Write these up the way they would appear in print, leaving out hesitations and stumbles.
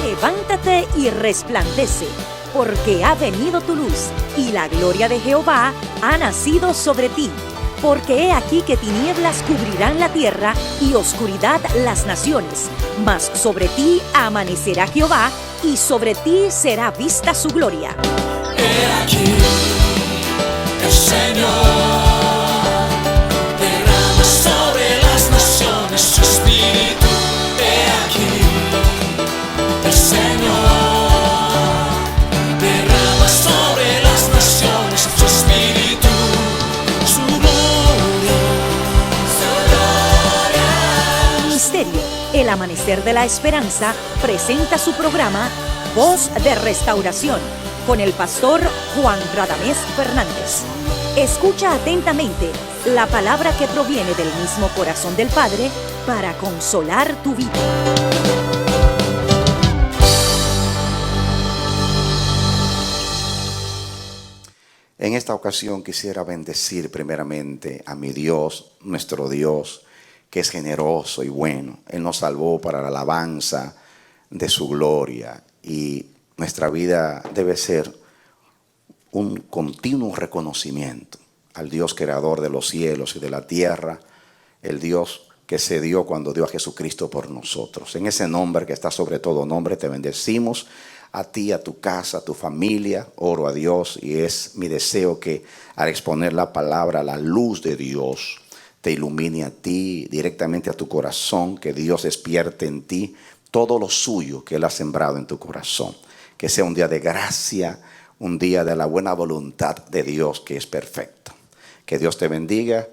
Levántate y resplandece, porque ha venido tu luz, y la gloria de Jehová ha nacido sobre ti. Porque he aquí que tinieblas cubrirán la tierra, y oscuridad las naciones. Mas sobre ti amanecerá Jehová, y sobre ti será vista su gloria. He aquí, el Señor derrama sobre las naciones su espíritu. He aquí, el Señor derrama sobre las naciones su espíritu, su gloria, su gloria. Ministerio El Amanecer de la Esperanza presenta su programa Voz de Restauración con el pastor Juan Radamés Fernández. Escucha atentamente la palabra que proviene del mismo corazón del Padre para consolar tu vida. En esta ocasión quisiera bendecir primeramente a mi Dios, nuestro Dios, que es generoso y bueno. Él nos salvó para la alabanza de su gloria, y nuestra vida debe ser un continuo reconocimiento al Dios creador de los cielos y de la tierra, el Dios que se dio cuando dio a Jesucristo por nosotros. En ese nombre que está sobre todo nombre te bendecimos, a ti, a tu casa, a tu familia. Oro a Dios, y es mi deseo que al exponer la palabra, la luz de Dios te ilumine a ti, directamente a tu corazón, que Dios despierte en ti todo lo suyo que Él ha sembrado en tu corazón. Que sea un día de gracia, un día de la buena voluntad de Dios, que es perfecto. Que Dios te bendiga.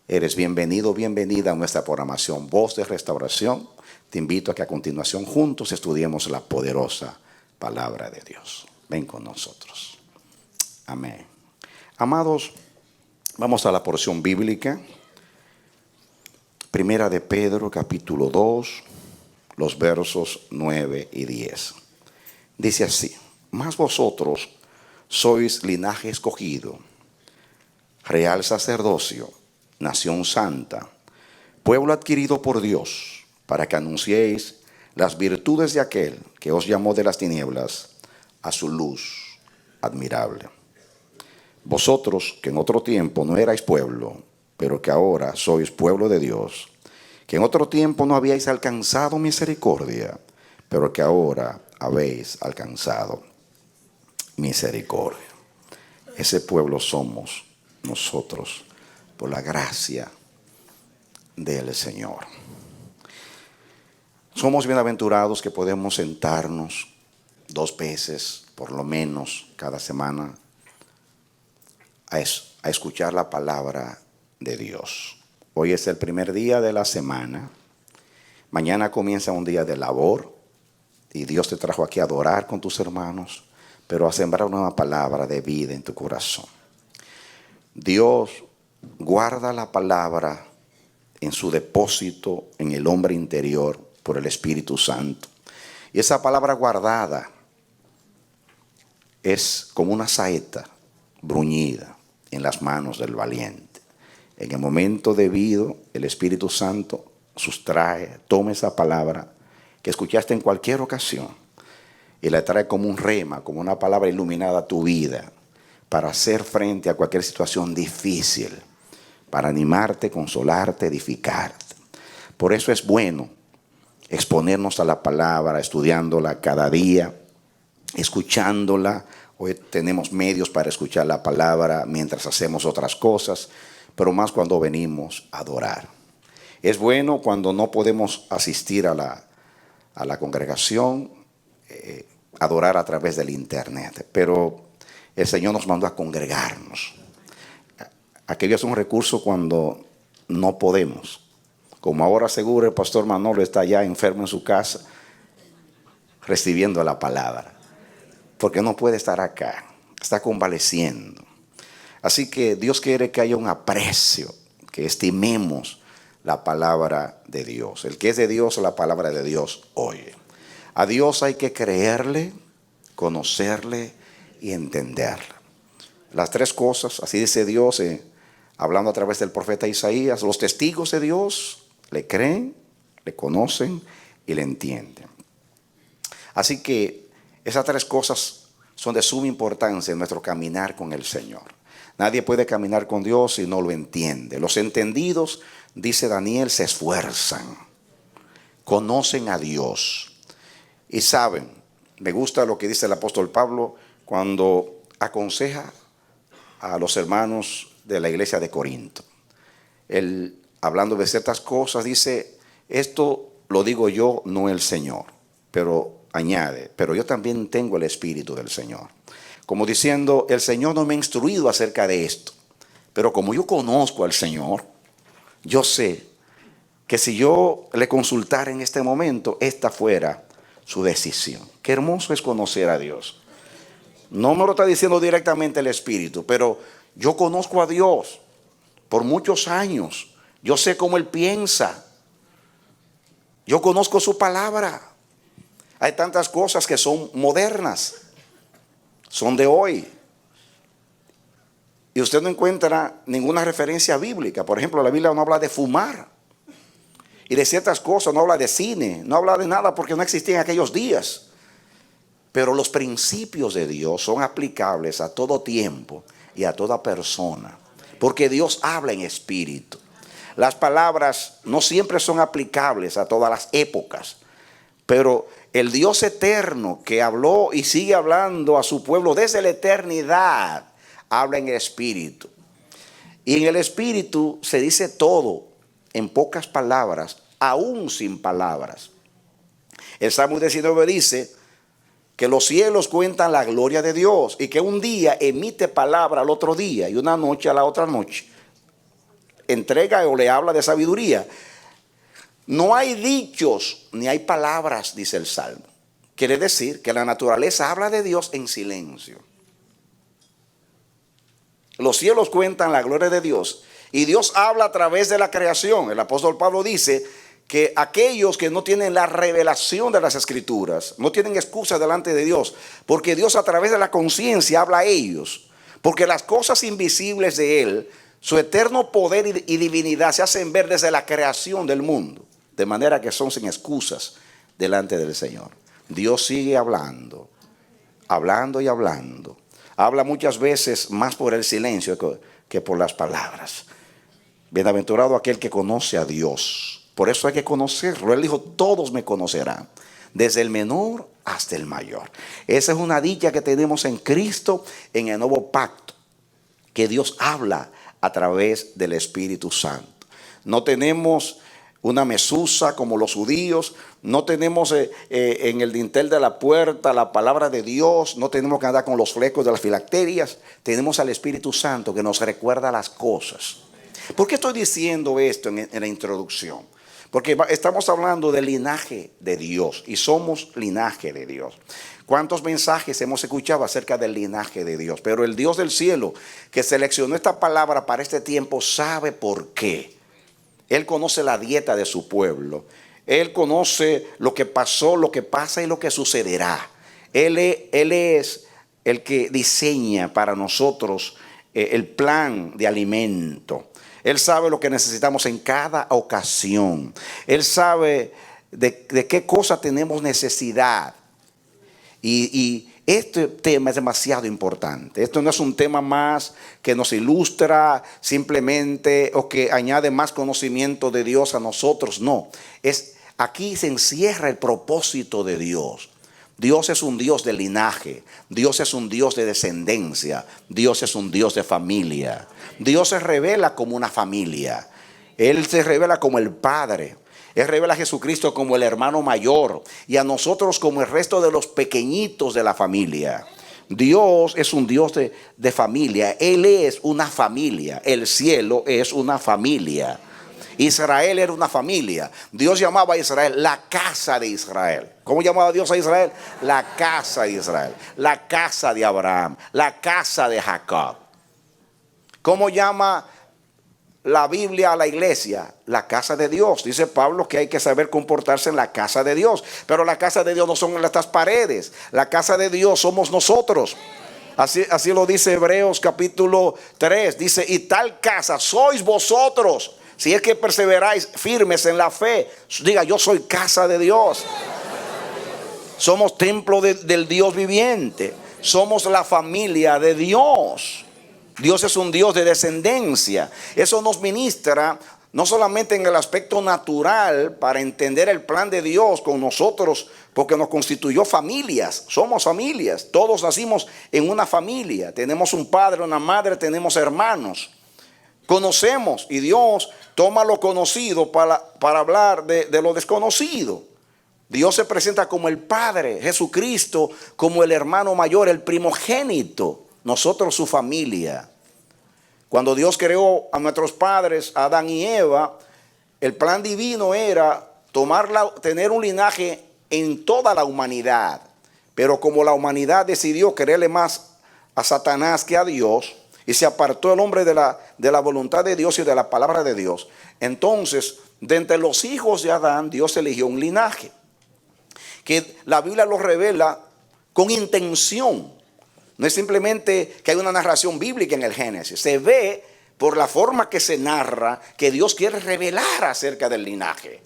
Eres bienvenido, bienvenida a nuestra programación Voz de Restauración. Te invito a que a continuación juntos estudiemos la poderosa palabra de Dios. Ven con nosotros. Amén. Amados, vamos a la porción bíblica. Primera de Pedro, capítulo 2, los versos 9 y 10. Dice así: mas vosotros sois linaje escogido, real sacerdocio, nación santa, pueblo adquirido por Dios, para que anunciéis las virtudes de aquel que os llamó de las tinieblas a su luz admirable. Vosotros, que en otro tiempo no erais pueblo, pero que ahora sois pueblo de Dios, que en otro tiempo no habíais alcanzado misericordia, pero que ahora habéis alcanzado misericordia. Ese pueblo somos nosotros por la gracia del Señor. Somos bienaventurados que podemos sentarnos 2 veces, por lo menos, cada semana a escuchar la palabra de Dios. Hoy es el primer día de la semana. Mañana comienza un día de labor, y Dios te trajo aquí a adorar con tus hermanos, pero a sembrar una palabra de vida en tu corazón. Dios guarda la palabra en su depósito en el hombre interior por el Espíritu Santo. Y esa palabra guardada es como una saeta bruñida en las manos del valiente. En el momento debido, el Espíritu Santo sustrae, toma esa palabra que escuchaste en cualquier ocasión y la trae como un rema, como una palabra iluminada a tu vida, para hacer frente a cualquier situación difícil, para animarte, consolarte, edificarte. Por eso es bueno exponernos a la palabra, estudiándola cada día, escuchándola. Hoy tenemos medios para escuchar la palabra mientras hacemos otras cosas, pero más cuando venimos a adorar. Es bueno cuando no podemos asistir a la congregación, adorar a través del internet, pero el Señor nos mandó a congregarnos. Aquello es un recurso cuando no podemos. Como ahora seguro el pastor Manolo está ya enfermo en su casa recibiendo la palabra, porque no puede estar acá, está convaleciendo. Así que Dios quiere que haya un aprecio, que estimemos la palabra de Dios. El que es de Dios, la palabra de Dios oye. A Dios hay que creerle, conocerle y entenderle. Las tres cosas, así dice Dios, hablando a través del profeta Isaías, los testigos de Dios le creen, le conocen y le entienden. Así que esas tres cosas son de suma importancia en nuestro caminar con el Señor. Nadie puede caminar con Dios si no lo entiende. Los entendidos, dice Daniel, se esfuerzan, conocen a Dios y saben. Me gusta lo que dice el apóstol Pablo cuando aconseja a los hermanos de la iglesia de Corinto. Él, hablando de ciertas cosas, dice, esto lo digo yo, no el Señor. Pero añade, pero yo también tengo el Espíritu del Señor. Como diciendo, el Señor no me ha instruido acerca de esto. Pero como yo conozco al Señor, yo sé que si yo le consultara en este momento, esta fuera su decisión. Qué hermoso es conocer a Dios. No me lo está diciendo directamente el Espíritu, pero yo conozco a Dios por muchos años. Yo sé cómo Él piensa. Yo conozco su palabra. Hay tantas cosas que son modernas, son de hoy. Y usted no encuentra ninguna referencia bíblica. Por ejemplo, la Biblia no habla de fumar. Y de ciertas cosas, no habla de cine, no habla de nada porque no existía en aquellos días. Pero los principios de Dios son aplicables a todo tiempo y a toda persona. Porque Dios habla en espíritu. Las palabras no siempre son aplicables a todas las épocas. Pero el Dios eterno que habló y sigue hablando a su pueblo desde la eternidad, habla en el espíritu. Y en el espíritu se dice todo en pocas palabras, aún sin palabras. El Salmo 19 dice que los cielos cuentan la gloria de Dios y que un día emite palabra al otro día y una noche a la otra noche. Entrega o le habla de sabiduría. No hay dichos ni hay palabras, dice el Salmo. Quiere decir que la naturaleza habla de Dios en silencio. Los cielos cuentan la gloria de Dios y Dios habla a través de la creación. El apóstol Pablo dice que aquellos que no tienen la revelación de las Escrituras no tienen excusa delante de Dios, porque Dios a través de la conciencia habla a ellos. Porque las cosas invisibles de Él, su eterno poder y divinidad se hacen ver desde la creación del mundo. De manera que son sin excusas delante del Señor. Dios sigue hablando, hablando y hablando. Habla muchas veces más por el silencio que por las palabras. Bienaventurado aquel que conoce a Dios. Por eso hay que conocerlo. Él dijo, todos me conocerán, desde el menor hasta el mayor. Esa es una dicha que tenemos en Cristo, en el nuevo pacto, que Dios habla a través del Espíritu Santo. No tenemos una mesusa como los judíos, no tenemos en el dintel de la puerta la palabra de Dios, no tenemos que andar con los flecos de las filacterias, tenemos al Espíritu Santo que nos recuerda las cosas. ¿Por qué estoy diciendo esto en la introducción? Porque estamos hablando del linaje de Dios y somos linaje de Dios. ¿Cuántos mensajes hemos escuchado acerca del linaje de Dios? Pero el Dios del cielo que seleccionó esta palabra para este tiempo sabe por qué. Él conoce la dieta de su pueblo. Él conoce lo que pasó, lo que pasa y lo que sucederá. Él es el que diseña para nosotros el plan de alimento. Él sabe lo que necesitamos en cada ocasión. Él sabe de qué cosa tenemos necesidad. Y este tema es demasiado importante. Esto no es un tema más que nos ilustra simplemente o que añade más conocimiento de Dios a nosotros. No, aquí se encierra el propósito de Dios. Dios es un Dios de linaje. Dios es un Dios de descendencia. Dios es un Dios de familia. Dios se revela como una familia. Él se revela como el Padre. Él revela a Jesucristo como el hermano mayor y a nosotros como el resto de los pequeñitos de la familia. Dios es un Dios de familia. Él es una familia. El cielo es una familia. Israel era una familia. Dios llamaba a Israel la casa de Israel. ¿Cómo llamaba Dios a Israel? La casa de Israel. La casa de Abraham. La casa de Jacob. ¿Cómo llama la Biblia a la iglesia? La casa de Dios. Dice Pablo que hay que saber comportarse en la casa de Dios. Pero la casa de Dios no son estas paredes. La casa de Dios somos nosotros. Así lo dice Hebreos capítulo 3. Dice, y tal casa sois vosotros, si es que perseveráis firmes en la fe. Diga, yo soy casa de Dios. Somos templo del Dios viviente. Somos la familia de Dios. Dios es un Dios de descendencia. Eso nos ministra no solamente en el aspecto natural para entender el plan de Dios con nosotros, porque nos constituyó familias. Somos familias. Todos nacimos en una familia. Tenemos un padre, una madre, tenemos hermanos. Conocemos, y Dios toma lo conocido para hablar de lo desconocido. Dios se presenta como el Padre, Jesucristo como el hermano mayor, el primogénito, nosotros su familia. Cuando Dios creó a nuestros padres, Adán y Eva, el plan divino era tener un linaje en toda la humanidad. Pero como la humanidad decidió quererle más a Satanás que a Dios, y se apartó el hombre de la voluntad de Dios y de la palabra de Dios, entonces de entre los hijos de Adán, Dios eligió un linaje que la Biblia lo revela con intención. No es simplemente que hay una narración bíblica en el Génesis. Se ve por la forma que se narra que Dios quiere revelar acerca del linaje.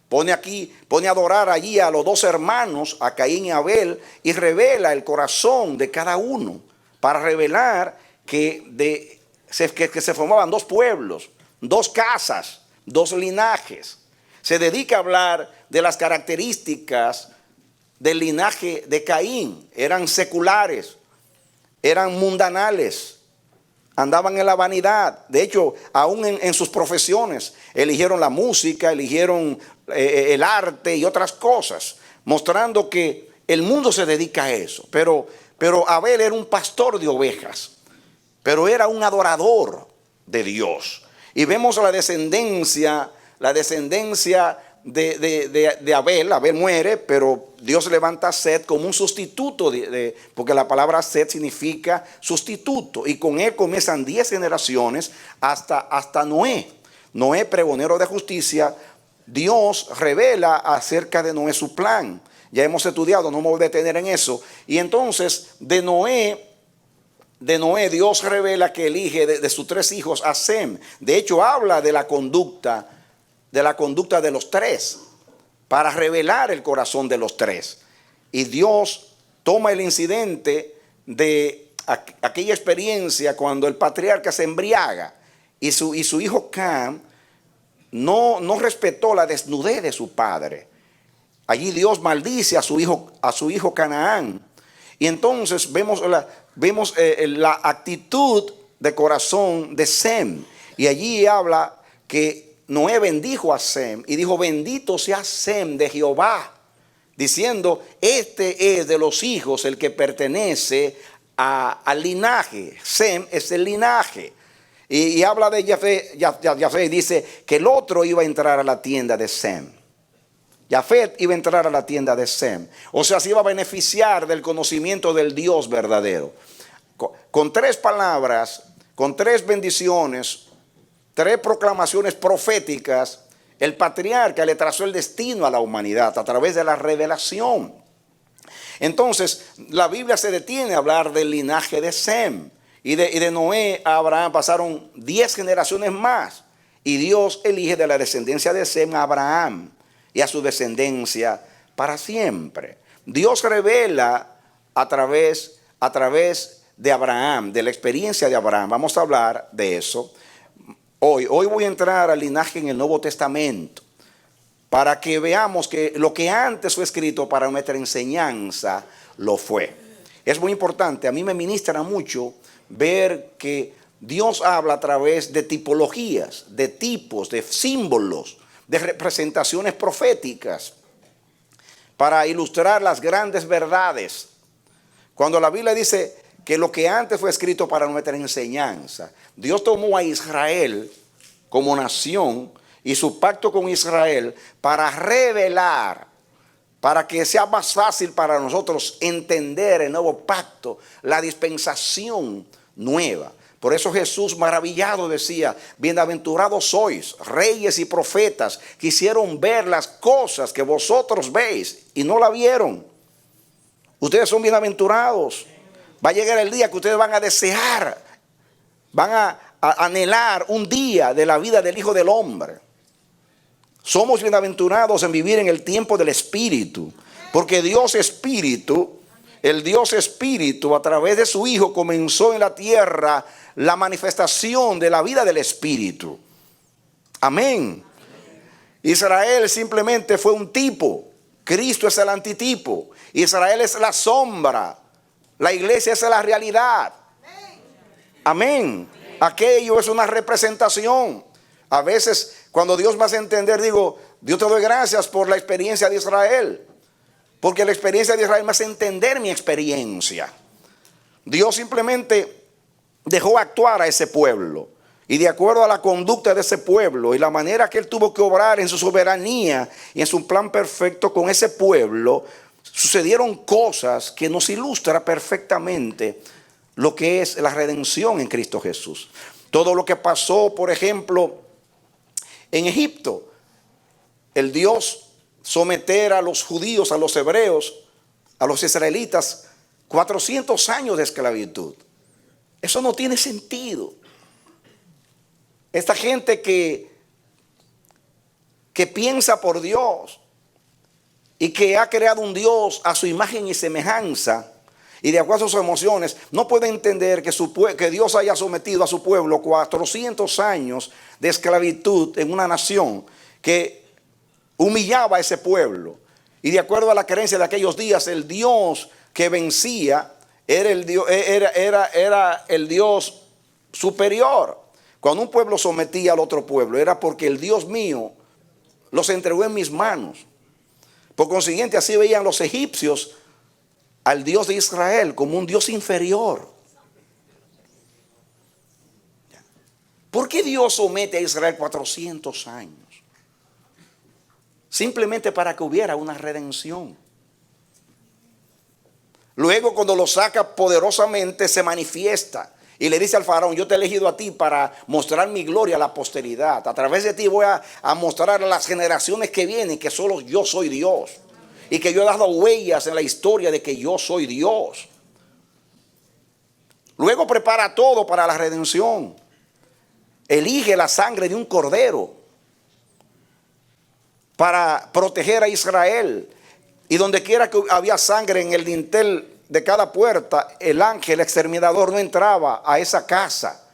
Pone a adorar allí a los dos hermanos, a Caín y Abel, y revela el corazón de cada uno para revelar que se formaban dos pueblos, dos casas, dos linajes. Se dedica a hablar de las características del linaje de Caín. Eran seculares, eran mundanales, andaban en la vanidad. De hecho, aún en sus profesiones, eligieron la música, eligieron el arte y otras cosas, mostrando que el mundo se dedica a eso. Pero Abel era un pastor de ovejas, pero era un adorador de Dios. Y vemos la descendencia de Abel. Abel muere, pero Dios levanta a Set como un sustituto, porque la palabra Set significa sustituto. Y con él comienzan 10 generaciones hasta Noé. Noé, pregonero de justicia. Dios revela acerca de Noé su plan. Ya hemos estudiado, no me voy a detener en eso. Y entonces de Noé Dios revela que elige de sus 3 hijos a Sem. De hecho habla de la conducta de los 3, para revelar el corazón de los 3. Y Dios toma el incidente de aquella experiencia cuando el patriarca se embriaga y su hijo Cam no respetó la desnudez de su padre. Allí Dios maldice a su hijo Canaán. Y entonces vemos la actitud de corazón de Sem. Y allí habla que Noé bendijo a Sem y dijo: bendito sea Sem de Jehová, diciendo: este es de los hijos el que pertenece al linaje. Sem es el linaje. Y habla de Jafet, dice que el otro iba a entrar a la tienda de Sem. Jafet iba a entrar a la tienda de Sem. O sea, se iba a beneficiar del conocimiento del Dios verdadero. Con 3 palabras, con 3 bendiciones, 3 proclamaciones proféticas, el patriarca le trazó el destino a la humanidad a través de la revelación. Entonces, la Biblia se detiene a hablar del linaje de Sem. Y de Noé a Abraham pasaron 10 generaciones más. Y Dios elige de la descendencia de Sem a Abraham y a su descendencia para siempre. Dios revela a través de Abraham, de la experiencia de Abraham. Vamos a hablar de eso. Hoy voy a entrar al linaje en el Nuevo Testamento para que veamos que lo que antes fue escrito para nuestra enseñanza lo fue. Es muy importante, a mí me ministra mucho ver que Dios habla a través de tipologías, de tipos, de símbolos, de representaciones proféticas para ilustrar las grandes verdades. Cuando la Biblia dice que lo que antes fue escrito para nuestra enseñanza, Dios tomó a Israel como nación y su pacto con Israel para revelar, para que sea más fácil para nosotros entender el nuevo pacto, la dispensación nueva. Por eso Jesús maravillado decía: bienaventurados sois, reyes y profetas, que hicieron ver las cosas que vosotros veis y no la vieron. Ustedes son bienaventurados Va a llegar el día que ustedes van a desear, van a anhelar un día de la vida del Hijo del Hombre. Somos bienaventurados en vivir en el tiempo del Espíritu, porque Dios Espíritu, el Dios Espíritu, a través de su Hijo comenzó en la tierra la manifestación de la vida del Espíritu. Amén. Israel simplemente fue un tipo. Cristo es el antitipo. Israel es la sombra. La iglesia es la realidad. Amén. Aquello es una representación. A veces cuando Dios me hace entender, digo, Dios te doy gracias por la experiencia de Israel. Porque la experiencia de Israel me hace entender mi experiencia. Dios simplemente dejó actuar a ese pueblo. Y de acuerdo a la conducta de ese pueblo y la manera que Él tuvo que obrar en su soberanía y en su plan perfecto con ese pueblo, sucedieron cosas que nos ilustra perfectamente lo que es la redención en Cristo Jesús. Todo lo que pasó, por ejemplo, en Egipto, el Dios someter a los judíos, a los hebreos, a los israelitas, 400 años de esclavitud. Eso no tiene sentido. Esta gente que piensa por Dios y que ha creado un Dios a su imagen y semejanza y de acuerdo a sus emociones, no puede entender que Dios haya sometido a su pueblo 400 años de esclavitud en una nación que humillaba a ese pueblo. Y de acuerdo a la creencia de aquellos días, el Dios que vencía era el Dios superior. Cuando un pueblo sometía al otro pueblo, era porque el Dios mío los entregó en mis manos. Por consiguiente, así veían los egipcios al Dios de Israel como un Dios inferior. ¿Por qué Dios somete a Israel 400 años? Simplemente para que hubiera una redención. Luego, cuando lo saca poderosamente, se manifiesta y le dice al faraón: yo te he elegido a ti para mostrar mi gloria a la posteridad. A través de ti voy a mostrar a las generaciones que vienen que solo yo soy Dios. Y que yo he dado huellas en la historia de que yo soy Dios. Luego prepara todo para la redención. Elige la sangre de un cordero para proteger a Israel. Y donde quiera que había sangre en el dintel de cada puerta, el ángel exterminador no entraba a esa casa.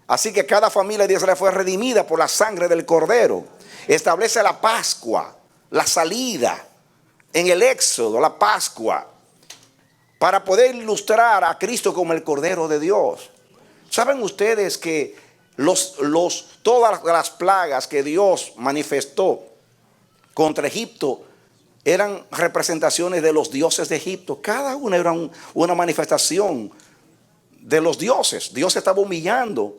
Así que cada familia de Israel fue redimida por la sangre del cordero. Establece la Pascua, la salida en el Éxodo, la Pascua, para poder ilustrar a Cristo como el Cordero de Dios. ¿Saben ustedes que todas las plagas que Dios manifestó contra Egipto eran representaciones de los dioses de Egipto? Cada una era una manifestación de los dioses. Dios estaba humillando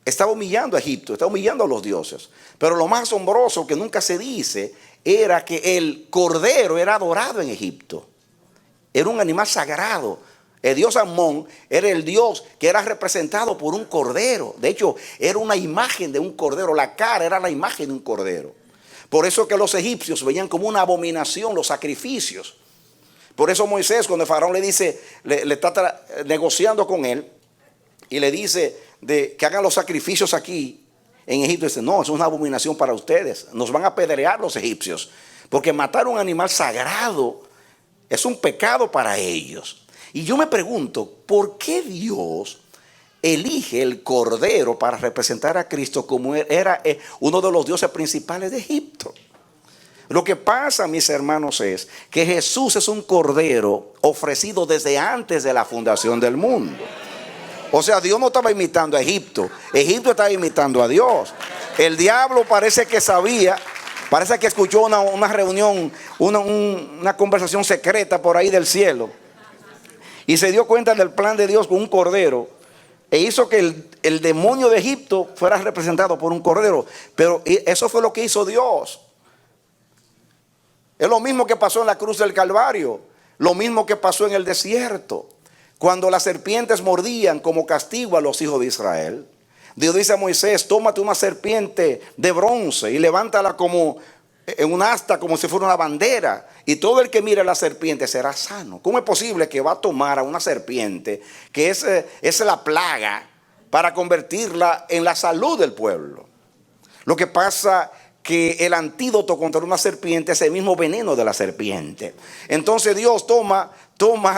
a Egipto, estaba humillando a los dioses. Pero lo más asombroso, que nunca se dice, era que el cordero era adorado en Egipto. Era un animal sagrado. El dios Amón era el dios que era representado por un cordero. De hecho, era una imagen de un cordero. La cara era la imagen de un cordero. Por eso que los egipcios veían como una abominación los sacrificios. Por eso Moisés, cuando el faraón le dice, le está negociando con él, y le dice que hagan los sacrificios aquí en Egipto, dice: no, es una abominación para ustedes. Nos van a apedrear los egipcios. Porque matar un animal sagrado es un pecado para ellos. Y yo me pregunto, ¿por qué Dios elige el cordero para representar a Cristo como era uno de los dioses principales de Egipto? Lo que pasa, mis hermanos, es que Jesús es un cordero ofrecido desde antes de la fundación del mundo. O sea, Dios no estaba imitando a Egipto. Egipto estaba imitando a Dios. El diablo parece que sabía, parece que escuchó una reunión, una conversación secreta por ahí del cielo. Y se dio cuenta del plan de Dios con un cordero. E hizo que el demonio de Egipto fuera representado por un cordero. Pero eso fue lo que hizo Dios. Es lo mismo que pasó en la cruz del Calvario. Lo mismo que pasó en el desierto. Cuando las serpientes mordían como castigo a los hijos de Israel, Dios dice a Moisés: tómate una serpiente de bronce y levántala como en un asta como si fuera una bandera. Y todo el que mire a la serpiente será sano. ¿Cómo es posible que va a tomar a una serpiente, que es la plaga, para convertirla en la salud del pueblo? Lo que pasa que el antídoto contra una serpiente es el mismo veneno de la serpiente. Entonces Dios toma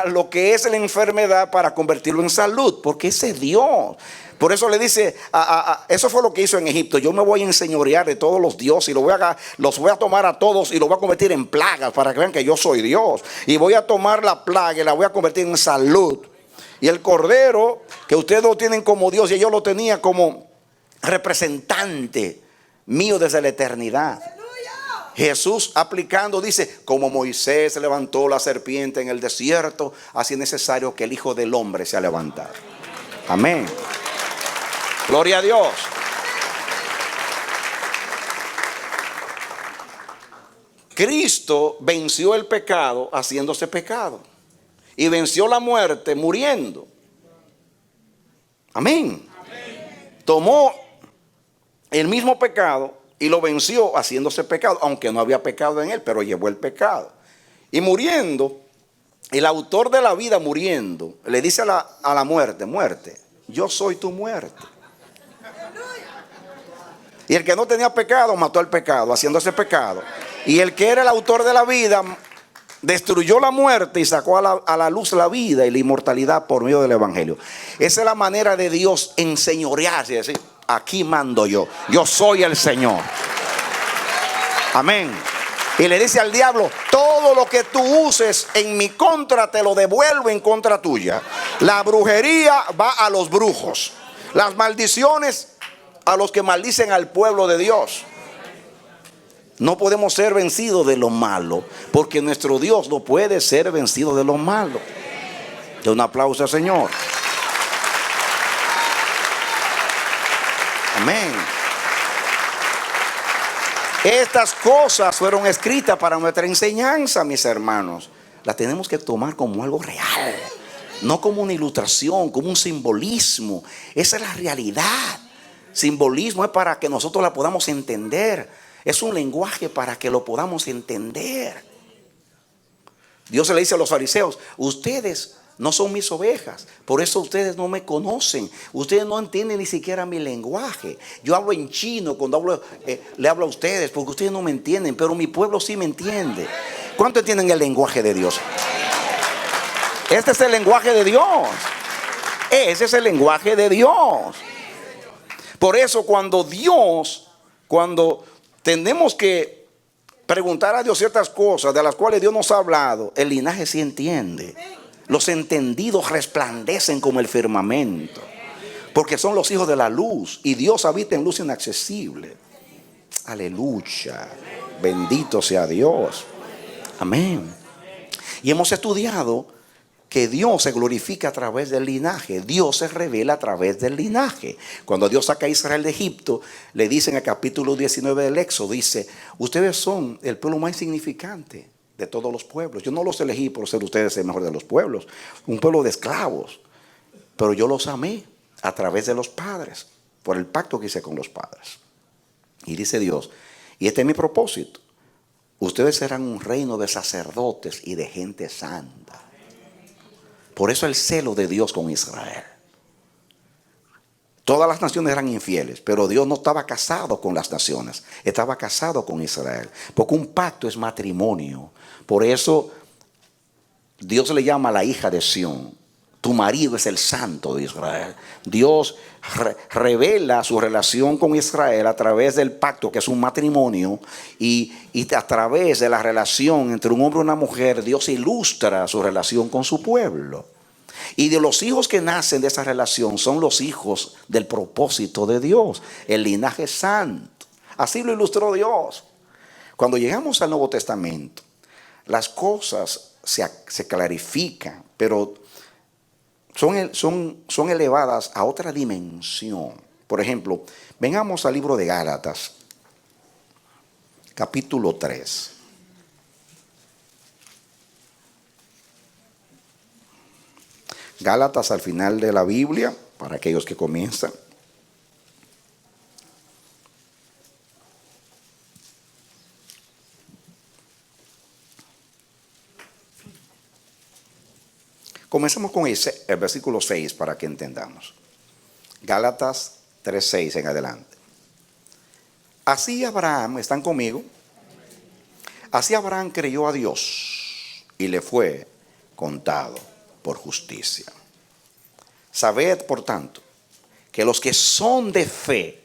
lo que es la enfermedad para convertirlo en salud, porque ese es Dios. Por eso le dice, eso fue lo que hizo en Egipto: yo me voy a enseñorear de todos los dioses y los voy a tomar a todos y los voy a convertir en plagas para que vean que yo soy Dios. Y voy a tomar la plaga y la voy a convertir en salud. Y el cordero, que ustedes lo tienen como Dios y yo lo tenía como representante mío desde la eternidad. Jesús aplicando dice: como Moisés levantó la serpiente en el desierto, así es necesario que el Hijo del Hombre sea levantado. Amén. Gloria a Dios. Cristo venció el pecado haciéndose pecado, y venció la muerte muriendo. Amén. Tomó el mismo pecado y lo venció haciéndose pecado, aunque no había pecado en él, pero llevó el pecado. Y muriendo, el autor de la vida muriendo, le dice a la muerte: muerte, yo soy tu muerte. Y el que no tenía pecado mató al pecado haciéndose pecado. Y el que era el autor de la vida destruyó la muerte y sacó a la luz la vida y la inmortalidad por medio del evangelio. Esa es la manera de Dios enseñorearse y decir: aquí mando yo soy el Señor. Amén. Y le dice al diablo: todo lo que tú uses en mi contra te lo devuelvo en contra tuya. La brujería va a los brujos, las maldiciones a los que maldicen al pueblo de Dios. No podemos ser vencidos de lo malo, porque nuestro Dios no puede ser vencido de lo malo. De un aplauso al Señor. Amén. Estas cosas fueron escritas para nuestra enseñanza, mis hermanos. Las tenemos que tomar como algo real, no como una ilustración, como un simbolismo. Esa es la realidad. Simbolismo es para que nosotros la podamos entender. Es un lenguaje para que lo podamos entender. Dios le dice a los fariseos: ustedes no son mis ovejas, por eso ustedes no me conocen. Ustedes no entienden ni siquiera mi lenguaje. Yo hablo en chino cuando le hablo a ustedes, porque ustedes no me entienden, pero mi pueblo sí me entiende. ¿Cuánto entienden el lenguaje de Dios? Este es el lenguaje de Dios. Ese es el lenguaje de Dios. Por eso cuando tenemos que preguntar a Dios ciertas cosas de las cuales Dios nos ha hablado, el linaje sí entiende. Los entendidos resplandecen como el firmamento, porque son los hijos de la luz, y Dios habita en luz inaccesible. Aleluya. Bendito sea Dios. Amén. Y hemos estudiado que Dios se glorifica a través del linaje. Dios se revela a través del linaje. Cuando Dios saca a Israel de Egipto, le dice en el capítulo 19 del Éxodo, dice: ustedes son el pueblo más insignificante de todos los pueblos. Yo no los elegí por ser ustedes el mejor de los pueblos, un pueblo de esclavos, pero yo los amé a través de los padres, por el pacto que hice con los padres. Y dice Dios: y este es mi propósito: ustedes serán un reino de sacerdotes y de gente santa. Por eso el celo de Dios con Israel. Todas las naciones eran infieles, pero Dios no estaba casado con las naciones, estaba casado con Israel, porque un pacto es matrimonio. Por eso Dios le llama a la hija de Sión: tu marido es el santo de Israel. Dios revela su relación con Israel a través del pacto, que es un matrimonio, y a través de la relación entre un hombre y una mujer, Dios ilustra su relación con su pueblo. Y de los hijos que nacen de esa relación son los hijos del propósito de Dios, el linaje santo. Así lo ilustró Dios. Cuando llegamos al Nuevo Testamento, las cosas se clarifican, pero son elevadas a otra dimensión. Por ejemplo, vengamos al libro de Gálatas, capítulo 3. Gálatas al final de la Biblia, para aquellos que comienzan. Comencemos con el versículo 6 para que entendamos. Gálatas 3:6 en adelante. Así Abraham, ¿están conmigo? Así Abraham creyó a Dios y le fue contado por justicia. Sabed, por tanto, que los que son de fe,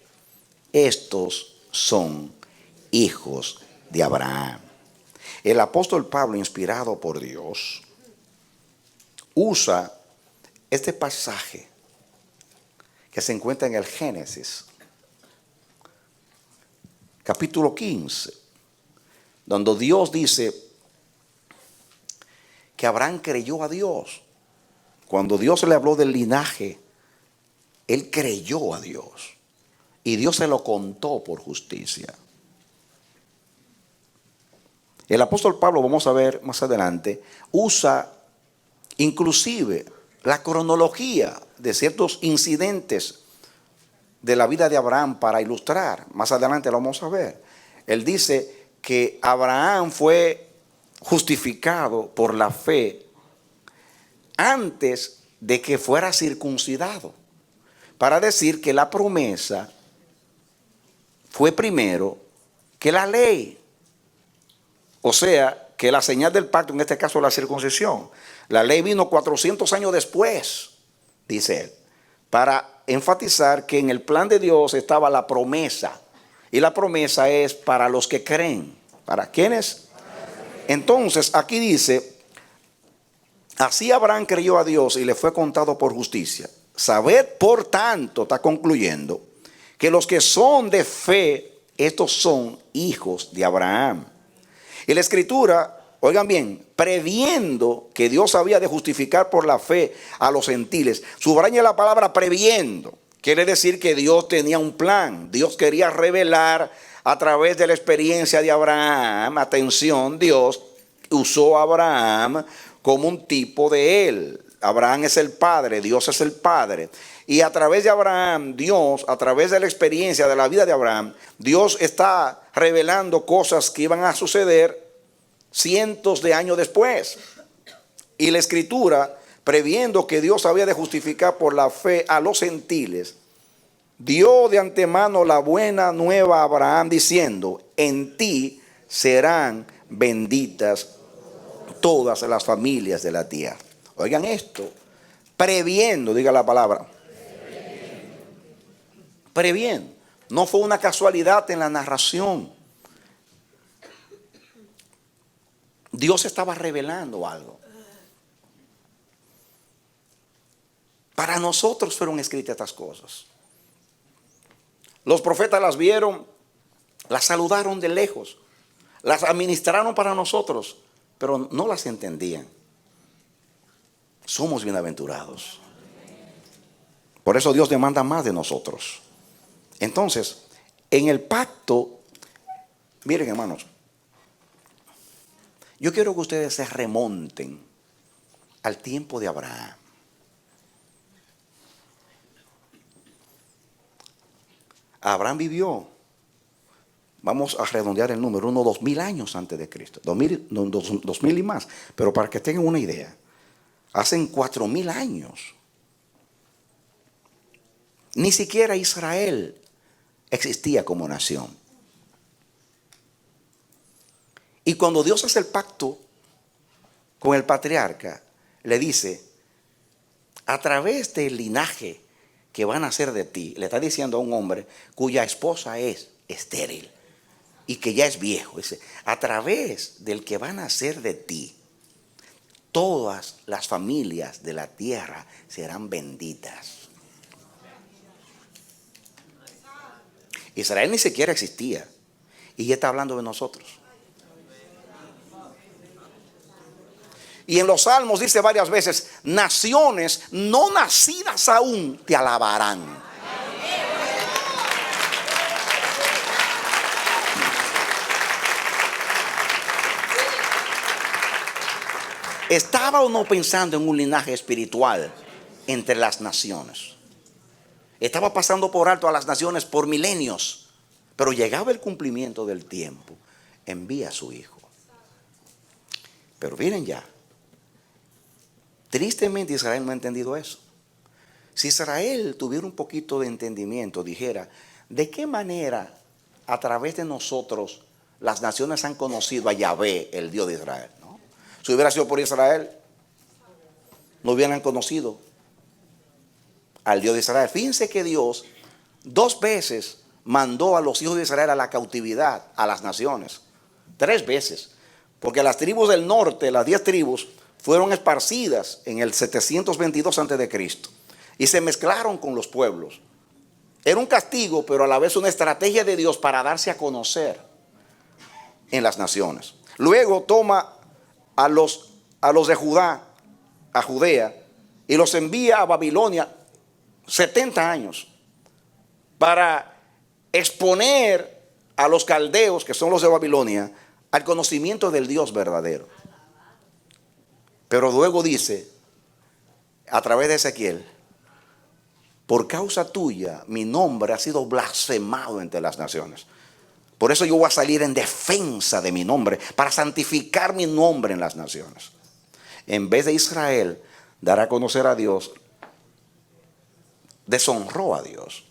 estos son hijos de Abraham. El apóstol Pablo, inspirado por Dios, usa este pasaje que se encuentra en el Génesis, capítulo 15, donde Dios dice que Abraham creyó a Dios. Cuando Dios le habló del linaje, él creyó a Dios y Dios se lo contó por justicia. El apóstol Pablo, vamos a ver más adelante, usa inclusive la cronología de ciertos incidentes de la vida de Abraham para ilustrar. Más adelante lo vamos a ver. Él dice que Abraham fue justificado por la fe antes de que fuera circuncidado, para decir que la promesa fue primero que la ley. O sea, que la señal del pacto, en este caso la circuncisión, la ley vino 400 años después, dice él, para enfatizar que en el plan de Dios estaba la promesa. Y la promesa es para los que creen. ¿Para quiénes? Entonces, aquí dice, así Abraham creyó a Dios y le fue contado por justicia. Sabed, por tanto, está concluyendo, que los que son de fe, estos son hijos de Abraham. Y la escritura, oigan bien, previendo que Dios había de justificar por la fe a los gentiles. Subraya la palabra previendo. Quiere decir que Dios tenía un plan. Dios quería revelar a través de la experiencia de Abraham. Atención, Dios usó a Abraham como un tipo de él. Abraham es el padre, Dios es el padre. Y a través de Abraham, Dios, a través de la experiencia de la vida de Abraham, Dios está revelando cosas que iban a suceder cientos de años después. Y la escritura, previendo que Dios había de justificar por la fe a los gentiles, dio de antemano la buena nueva a Abraham diciendo, en ti serán benditas todas las familias de la tierra. Oigan esto, previendo, diga la palabra. Previendo. No fue una casualidad en la narración. Dios estaba revelando algo. Para nosotros fueron escritas estas cosas. Los profetas las vieron, las saludaron de lejos, las administraron para nosotros, pero no las entendían. Somos bienaventurados. Por eso Dios demanda más de nosotros. Entonces, en el pacto, miren hermanos, yo quiero que ustedes se remonten al tiempo de Abraham. Abraham vivió, vamos a redondear el número, unos 2000 años antes de Cristo. 2000 y más. Pero para que tengan una idea, hace 4000 años, ni siquiera Israel existía como nación. Y cuando Dios hace el pacto con el patriarca, le dice, a través del linaje que van a hacer de ti, le está diciendo a un hombre cuya esposa es estéril y que ya es viejo, dice, a través del que van a hacer de ti, todas las familias de la tierra serán benditas. Israel ni siquiera existía y ya está hablando de nosotros. Y en los Salmos dice varias veces, naciones no nacidas aún te alabarán. ¿Estaba o no pensando en un linaje espiritual entre las naciones? Estaba pasando por alto a las naciones por milenios, pero llegaba el cumplimiento del tiempo, envía a su hijo. Pero miren ya, Tristemente Israel no ha entendido eso. Si Israel tuviera un poquito de entendimiento, dijera, ¿de qué manera a través de nosotros las naciones han conocido a Yahvé, el Dios de Israel? ¿No? Si hubiera sido por Israel, no hubieran conocido al Dios de Israel. Fíjense que Dios 2 veces mandó a los hijos de Israel a la cautividad, a las naciones. 3 veces. Porque las tribus del norte, las 10 tribus, fueron esparcidas en el 722 a.C. y se mezclaron con los pueblos. Era un castigo, pero a la vez una estrategia de Dios para darse a conocer en las naciones. Luego toma a los de Judá, a Judea, y los envía a Babilonia 70 años para exponer a los caldeos, que son los de Babilonia, al conocimiento del Dios verdadero. Pero luego dice, a través de Ezequiel, por causa tuya mi nombre ha sido blasfemado entre las naciones. Por eso yo voy a salir en defensa de mi nombre, para santificar mi nombre en las naciones. En vez de Israel dar a conocer a Dios, deshonró a Dios,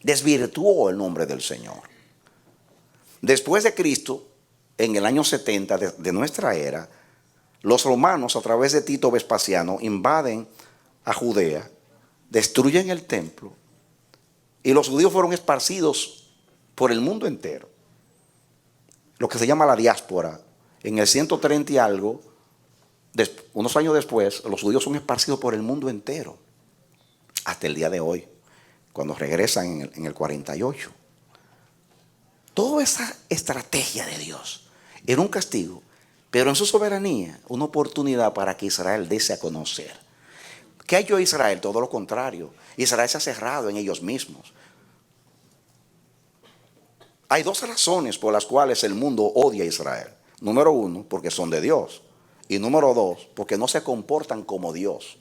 desvirtuó el nombre del Señor. Después de Cristo, en el año 70 de nuestra era, los romanos a través de Tito Vespasiano invaden a Judea, destruyen el templo y los judíos fueron esparcidos por el mundo entero. Lo que se llama la diáspora. En el 130 y algo, unos años después, los judíos son esparcidos por el mundo entero. Hasta el día de hoy, cuando regresan en el 48. Toda esa estrategia de Dios era un castigo, pero en su soberanía, una oportunidad para que Israel dese a conocer. ¿Qué ha hecho Israel? Todo lo contrario. Israel se ha cerrado en ellos mismos. Hay 2 razones por las cuales el mundo odia a Israel. Número 1, porque son de Dios. Y número 2, porque no se comportan como Dios.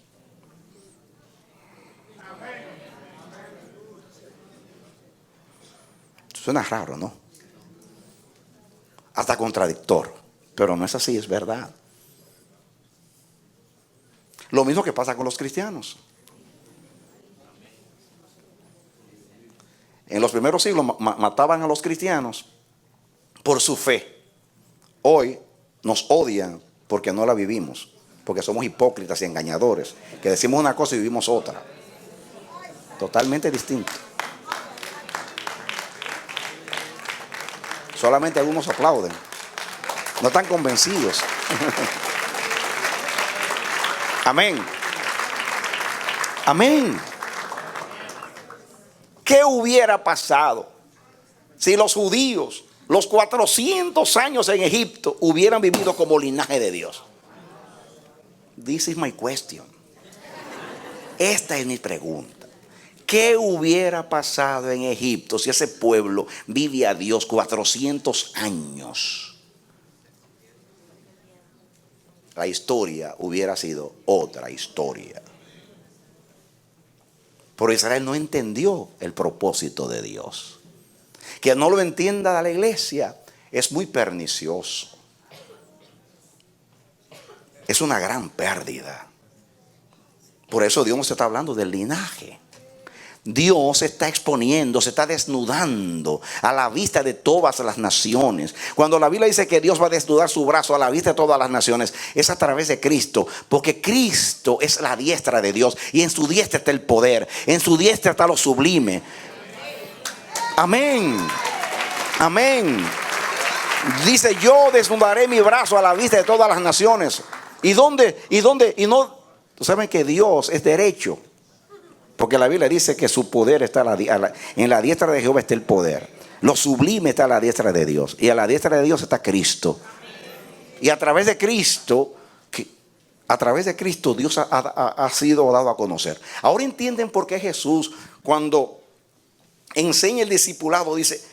Suena raro, ¿no? Hasta contradictorio. Pero no es así, es verdad. Lo mismo que pasa con los cristianos. En los primeros siglos mataban a los cristianos por su fe. Hoy nos odian porque no la vivimos, porque somos hipócritas y engañadores, que decimos una cosa y vivimos otra. Totalmente distinto. Solamente algunos aplauden. No están convencidos. Amén. Amén. ¿Qué hubiera pasado si los judíos, los 400 años en Egipto, hubieran vivido como linaje de Dios? This is my question. Esta es mi pregunta. ¿Qué hubiera pasado en Egipto si ese pueblo vive a Dios 400 años? La historia hubiera sido otra historia. Pero Israel no entendió el propósito de Dios. Que no lo entienda la iglesia es muy pernicioso. Es una gran pérdida. Por eso Dios nos está hablando del linaje. Dios se está exponiendo, se está desnudando a la vista de todas las naciones. Cuando la Biblia dice que Dios va a desnudar su brazo a la vista de todas las naciones, es a través de Cristo, porque Cristo es la diestra de Dios y en su diestra está el poder, en su diestra está lo sublime. Amén. Amén. Dice, yo desnudaré mi brazo a la vista de todas las naciones. ¿Y dónde? Y no, saben que Dios es derecho. Porque la Biblia dice que su poder está en la diestra de Jehová está el poder. Lo sublime está a la diestra de Dios. Y a la diestra de Dios está Cristo. Y a través de Cristo, Dios ha sido dado a conocer. Ahora entienden por qué Jesús, cuando enseña el discipulado, dice,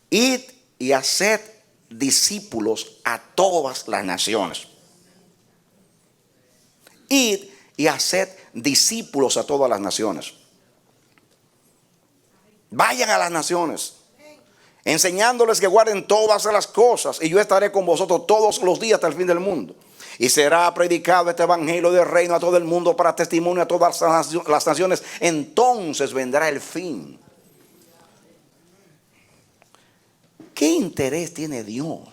id y haced discípulos a todas las naciones. Id y haced discípulos a todas las naciones. Vayan a las naciones, enseñándoles que guarden todas las cosas, y yo estaré con vosotros todos los días hasta el fin del mundo. Y será predicado este evangelio del reino a todo el mundo para testimonio a todas las naciones. Entonces vendrá el fin. ¿Qué interés tiene Dios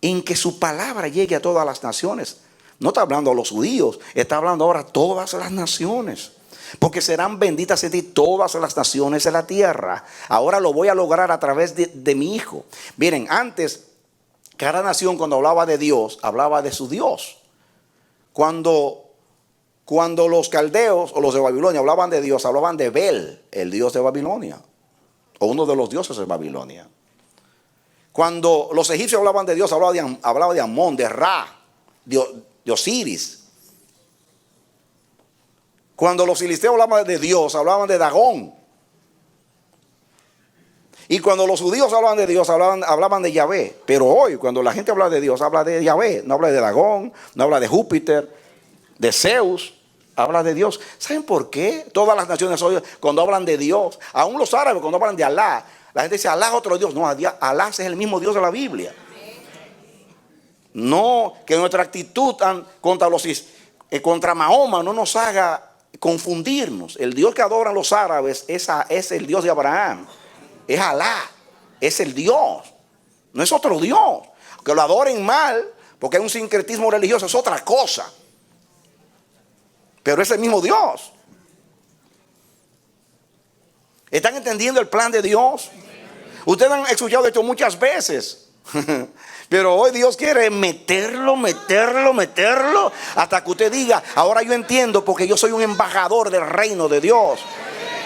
en que su palabra llegue a todas las naciones? No está hablando a los judíos, está hablando ahora a todas las naciones. Porque serán benditas en ti todas las naciones de la tierra. Ahora lo voy a lograr a través de mi Hijo. Miren, antes cada nación cuando hablaba de Dios, hablaba de su Dios. Cuando los caldeos o los de Babilonia hablaban de Dios, hablaban de Bel, el Dios de Babilonia. O uno de los dioses de Babilonia. Cuando los egipcios hablaban de Dios, hablaba de Amón, de Ra, de Osiris. Cuando los filisteos hablaban de Dios, hablaban de Dagón. Y cuando los judíos hablaban de Dios, hablaban de Yahvé. Pero hoy, cuando la gente habla de Dios, habla de Yahvé. No habla de Dagón, no habla de Júpiter, de Zeus. Habla de Dios. ¿Saben por qué? Todas las naciones hoy, cuando hablan de Dios, aún los árabes, cuando hablan de Alá, la gente dice Alá es otro Dios. No, Alá es el mismo Dios de la Biblia. No, que nuestra actitud contra Mahoma no nos haga confundirnos. El Dios que adoran los árabes es el Dios de Abraham. Es Alá, es el Dios, no es otro Dios. Que lo adoren mal, porque hay un sincretismo religioso, es otra cosa. Pero es el mismo Dios. ¿Están entendiendo el plan de Dios? Ustedes han escuchado esto muchas veces. Pero hoy Dios quiere meterlo hasta que usted diga, ahora yo entiendo porque yo soy un embajador del reino de Dios.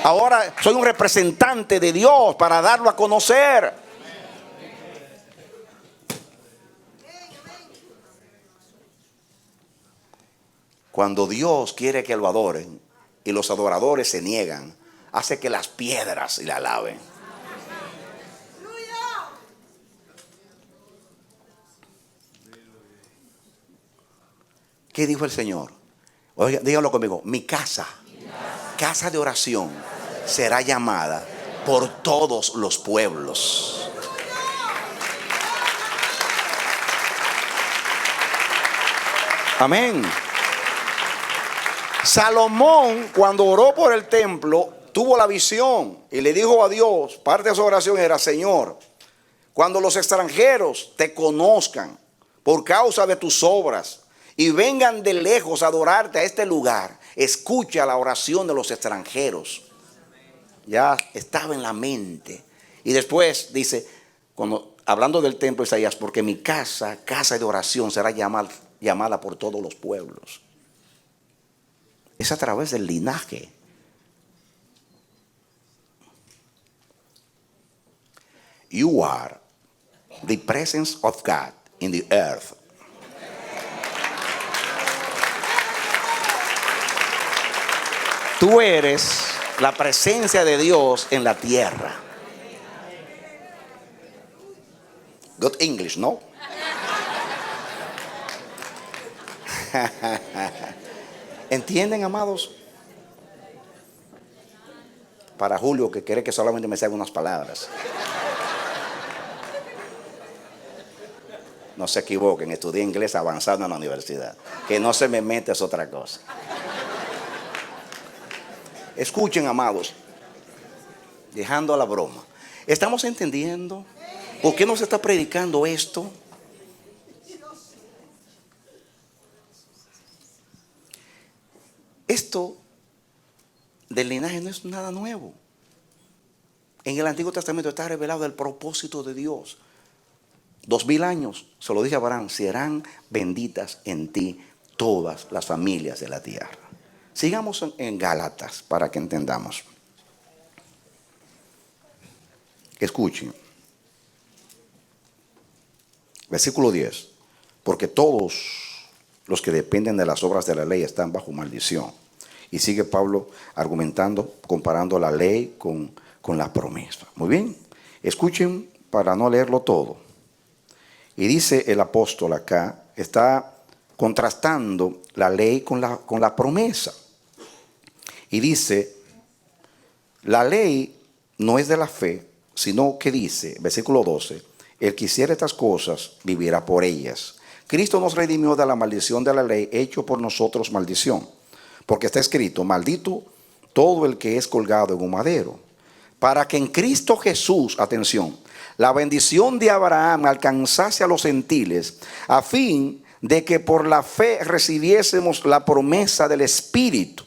Ahora soy un representante de Dios para darlo a conocer. Cuando Dios quiere que lo adoren y los adoradores se niegan, hace que las piedras le alaben. ¿Qué dijo el Señor? Oiga, díganlo conmigo. Mi casa de oración será llamada por todos los pueblos. Amén. Salomón, cuando oró por el templo, tuvo la visión y le dijo a Dios, parte de su oración era: Señor, cuando los extranjeros te conozcan por causa de tus obras y vengan de lejos a adorarte a este lugar, escucha la oración de los extranjeros. Ya estaba en la mente. Y después dice, hablando del templo, Isaías, porque mi casa de oración será llamada por todos los pueblos. Es a través del linaje. You are the presence of God in the earth. Tú eres la presencia de Dios en la tierra. Good English, ¿no? ¿Entienden, amados? Para Julio, que quiere que solamente me salgan unas palabras. No se equivoquen, estudié inglés avanzado en la universidad. Que no se me mete es otra cosa. Escuchen, amados, dejando la broma. ¿Estamos entendiendo por qué nos está predicando esto? Esto del linaje no es nada nuevo. En el Antiguo Testamento está revelado el propósito de Dios. 2000 años, se lo dice a Abraham, serán benditas en ti todas las familias de la tierra. Sigamos en Gálatas para que entendamos. Escuchen. Versículo 10. Porque todos los que dependen de las obras de la ley están bajo maldición. Y sigue Pablo argumentando, comparando la ley con la promesa. Muy bien. Escuchen para no leerlo todo. Y dice el apóstol acá, está contrastando la ley con la promesa. Y dice, la ley no es de la fe, sino que dice, versículo 12, el que hiciera estas cosas vivirá por ellas. Cristo nos redimió de la maldición de la ley, hecho por nosotros maldición. Porque está escrito, maldito todo el que es colgado en un madero. Para que en Cristo Jesús, atención, la bendición de Abraham alcanzase a los gentiles, a fin de que por la fe recibiésemos la promesa del Espíritu.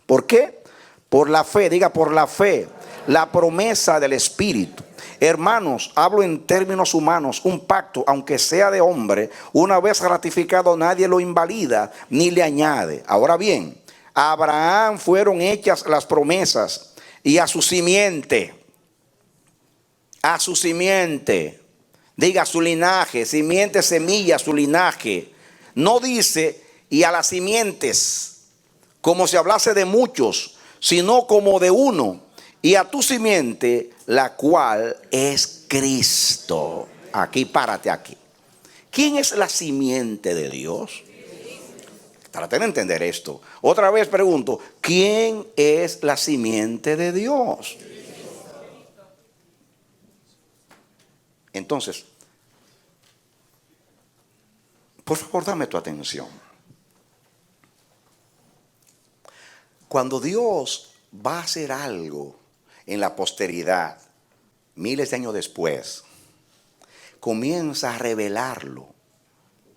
¿Por qué? Por la fe, diga por la fe, la promesa del Espíritu. Hermanos, hablo en términos humanos, un pacto, aunque sea de hombre, una vez ratificado nadie lo invalida ni le añade. Ahora bien, a Abraham fueron hechas las promesas y a su simiente, diga su linaje, simiente, semilla, su linaje. No dice y a las simientes, como si hablase de muchos, sino como de uno, y a tu simiente, la cual es Cristo. Aquí, párate aquí. ¿Quién es la simiente de Dios? Traten de entender esto. Otra vez pregunto, ¿quién es la simiente de Dios? Entonces, por favor, dame tu atención. Cuando Dios va a hacer algo en la posteridad, miles de años después, comienza a revelarlo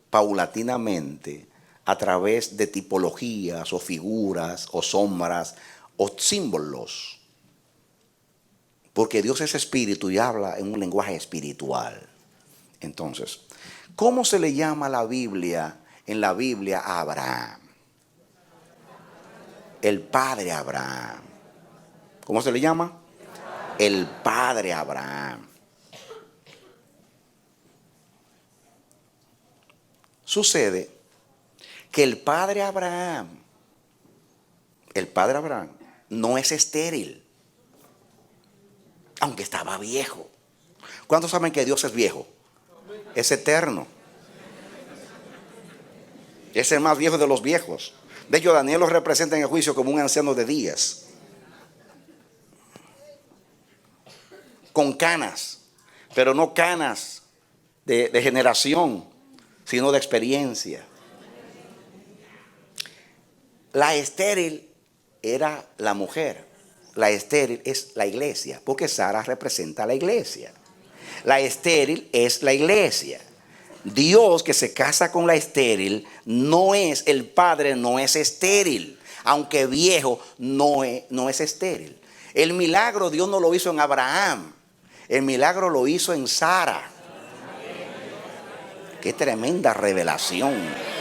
paulatinamente a través de tipologías o figuras o sombras o símbolos. Porque Dios es espíritu y habla en un lenguaje espiritual. Entonces, ¿cómo se le llama a la Biblia, en la Biblia, a Abraham? El padre Abraham. ¿Cómo se le llama? El padre Abraham. Sucede que el padre Abraham no es estéril, aunque estaba viejo. ¿Cuántos saben que Dios es viejo? Es eterno. Es el más viejo de los viejos. De hecho, Daniel lo representa en el juicio como un anciano de días, con canas, pero no canas de generación, sino de experiencia. La estéril era la mujer. La estéril es la iglesia, porque Sara representa a la iglesia. La estéril es la iglesia. Dios, que se casa con la estéril, no es el padre, no es estéril. Aunque viejo, no es estéril. El milagro Dios no lo hizo en Abraham. El milagro lo hizo en Sara. Qué tremenda revelación.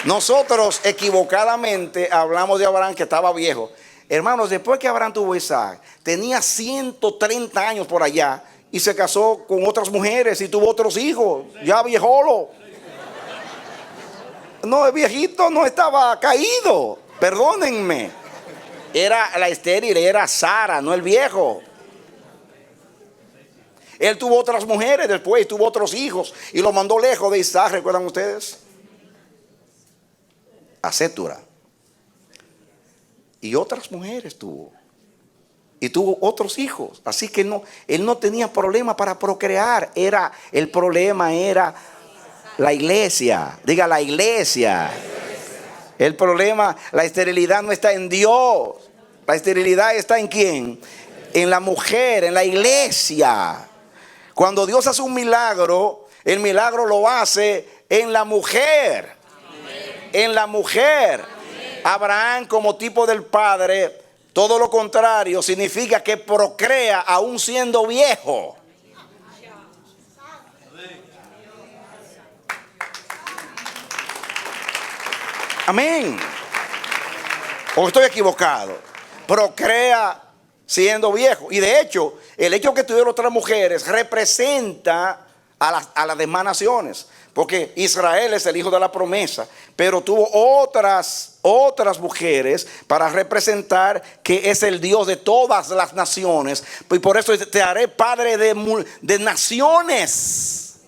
Nosotros equivocadamente hablamos de Abraham que estaba viejo. Hermanos, después que Abraham tuvo Isaac, tenía 130 años por allá y se casó con otras mujeres y tuvo otros hijos, ya viejolo. No, el viejito no estaba caído, perdónenme. Era la estéril, era Sara, no el viejo. Él tuvo otras mujeres después, tuvo otros hijos y lo mandó lejos de Isaac, ¿recuerdan ustedes? A Sétura. Y otras mujeres tuvo. Y tuvo otros hijos. Así que él no tenía problema para procrear. El problema era la iglesia. Diga, la iglesia. El problema, la esterilidad no está en Dios. La esterilidad está en ¿quién? En la mujer, en la iglesia. Cuando Dios hace un milagro, el milagro lo hace en la mujer. En la mujer. Abraham, como tipo del padre, todo lo contrario, significa que procrea aún siendo viejo. Amén. ¿O estoy equivocado? Procrea siendo viejo. Y de hecho, el hecho que tuvieron otras mujeres representa a las demás naciones. Porque Israel es el hijo de la promesa, pero tuvo otras mujeres para representar que es el Dios de todas las naciones. Y por eso te haré padre de naciones.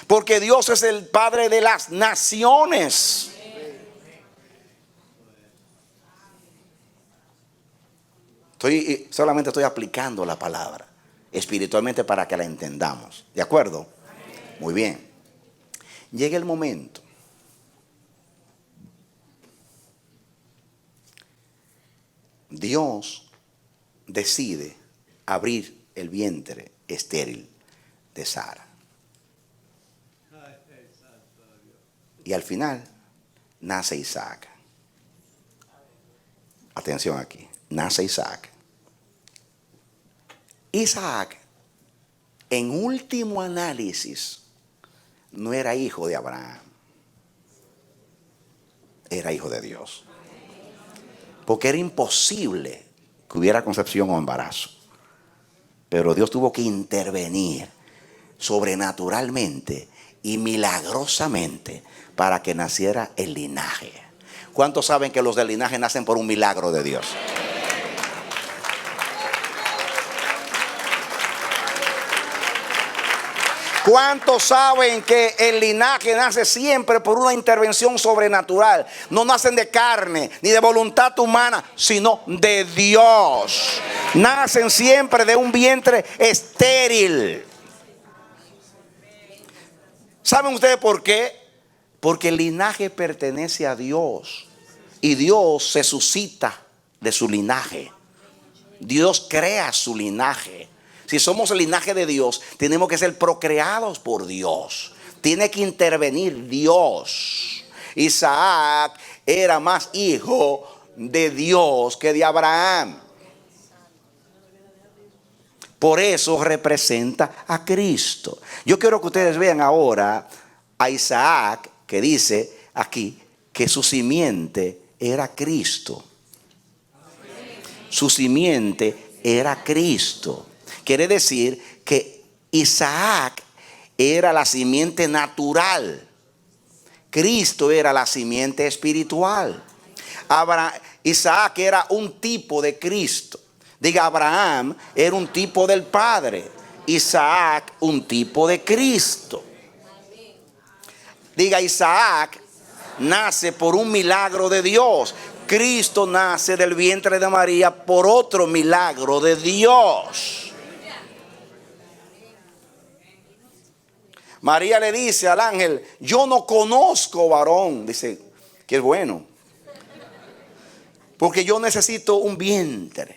Porque Dios es el padre de las naciones. Solamente estoy aplicando la palabra. espiritualmente para que la entendamos. ¿De acuerdo? Muy bien. Llega el momento. Dios decide abrir el vientre estéril de Sara. Y al final nace Isaac. Atención aquí. Nace Isaac. Isaac, en último análisis, no era hijo de Abraham. Era hijo de Dios. Porque era imposible que hubiera concepción o embarazo. Pero Dios tuvo que intervenir sobrenaturalmente y milagrosamente para que naciera el linaje. ¿Cuántos saben que los del linaje nacen por un milagro de Dios? ¿Cuántos saben que el linaje nace siempre por una intervención sobrenatural? No nacen de carne ni de voluntad humana, sino de Dios. Nacen siempre de un vientre estéril. ¿Saben ustedes por qué? Porque el linaje pertenece a Dios y Dios se suscita de su linaje. Dios crea su linaje. Si somos el linaje de Dios, tenemos que ser procreados por Dios. Tiene que intervenir Dios. Isaac era más hijo de Dios que de Abraham. Por eso representa a Cristo. Yo quiero que ustedes vean ahora a Isaac, que dice aquí que su simiente era Cristo. Su simiente era Cristo. Quiere decir que Isaac era la simiente natural. Cristo era la simiente espiritual. Isaac era un tipo de Cristo. Diga, Abraham era un tipo del Padre. Isaac un tipo de Cristo. Diga, Isaac nace por un milagro de Dios. Cristo nace del vientre de María por otro milagro de Dios. María le dice al ángel, yo no conozco varón. Dice, que es bueno. Porque yo necesito un vientre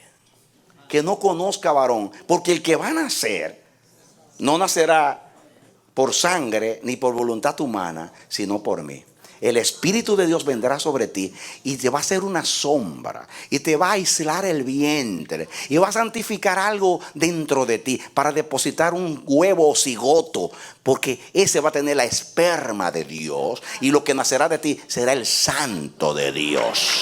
que no conozca varón. Porque el que va a nacer no nacerá por sangre ni por voluntad humana, sino por mí. El Espíritu de Dios vendrá sobre ti y te va a hacer una sombra y te va a aislar el vientre y va a santificar algo dentro de ti para depositar un huevo o cigoto, porque ese va a tener la esperma de Dios y lo que nacerá de ti será el santo de Dios.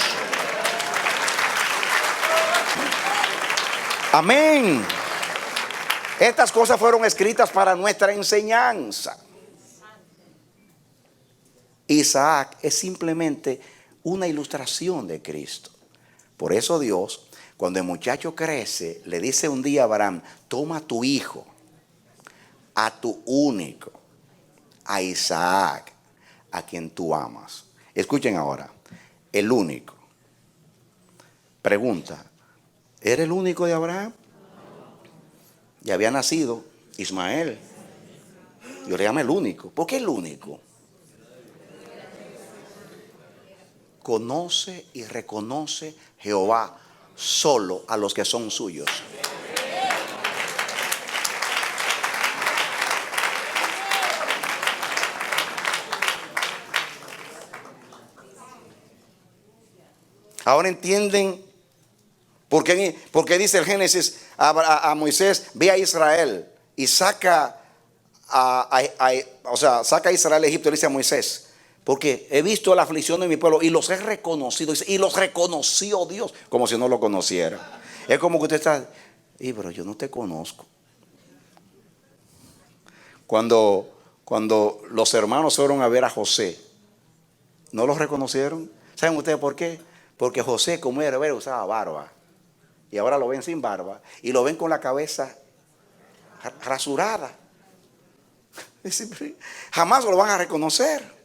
Amén. Estas cosas fueron escritas para nuestra enseñanza. Isaac es simplemente una ilustración de Cristo. Por eso Dios, cuando el muchacho crece, le dice un día a Abraham, toma a tu hijo, a tu único, a Isaac, a quien tú amas. Escuchen ahora, el único. Pregunta, ¿era el único de Abraham? Ya había nacido Ismael. Yo le llamo el único. ¿Por qué el único? Conoce y reconoce Jehová solo a los que son suyos. Ahora entienden por qué dice el Génesis a Moisés, ve a Israel y saca saca a Israel de Egipto. Le dice a Moisés, porque he visto la aflicción de mi pueblo y los he reconocido. Y los reconoció Dios, como si no lo conociera. Es como que usted está, pero yo no te conozco. Cuando los hermanos fueron a ver a José, ¿no los reconocieron? ¿Saben ustedes por qué? Porque José, como era hebreo, usaba barba. Y ahora lo ven sin barba. Y lo ven con la cabeza rasurada. Jamás lo van a reconocer.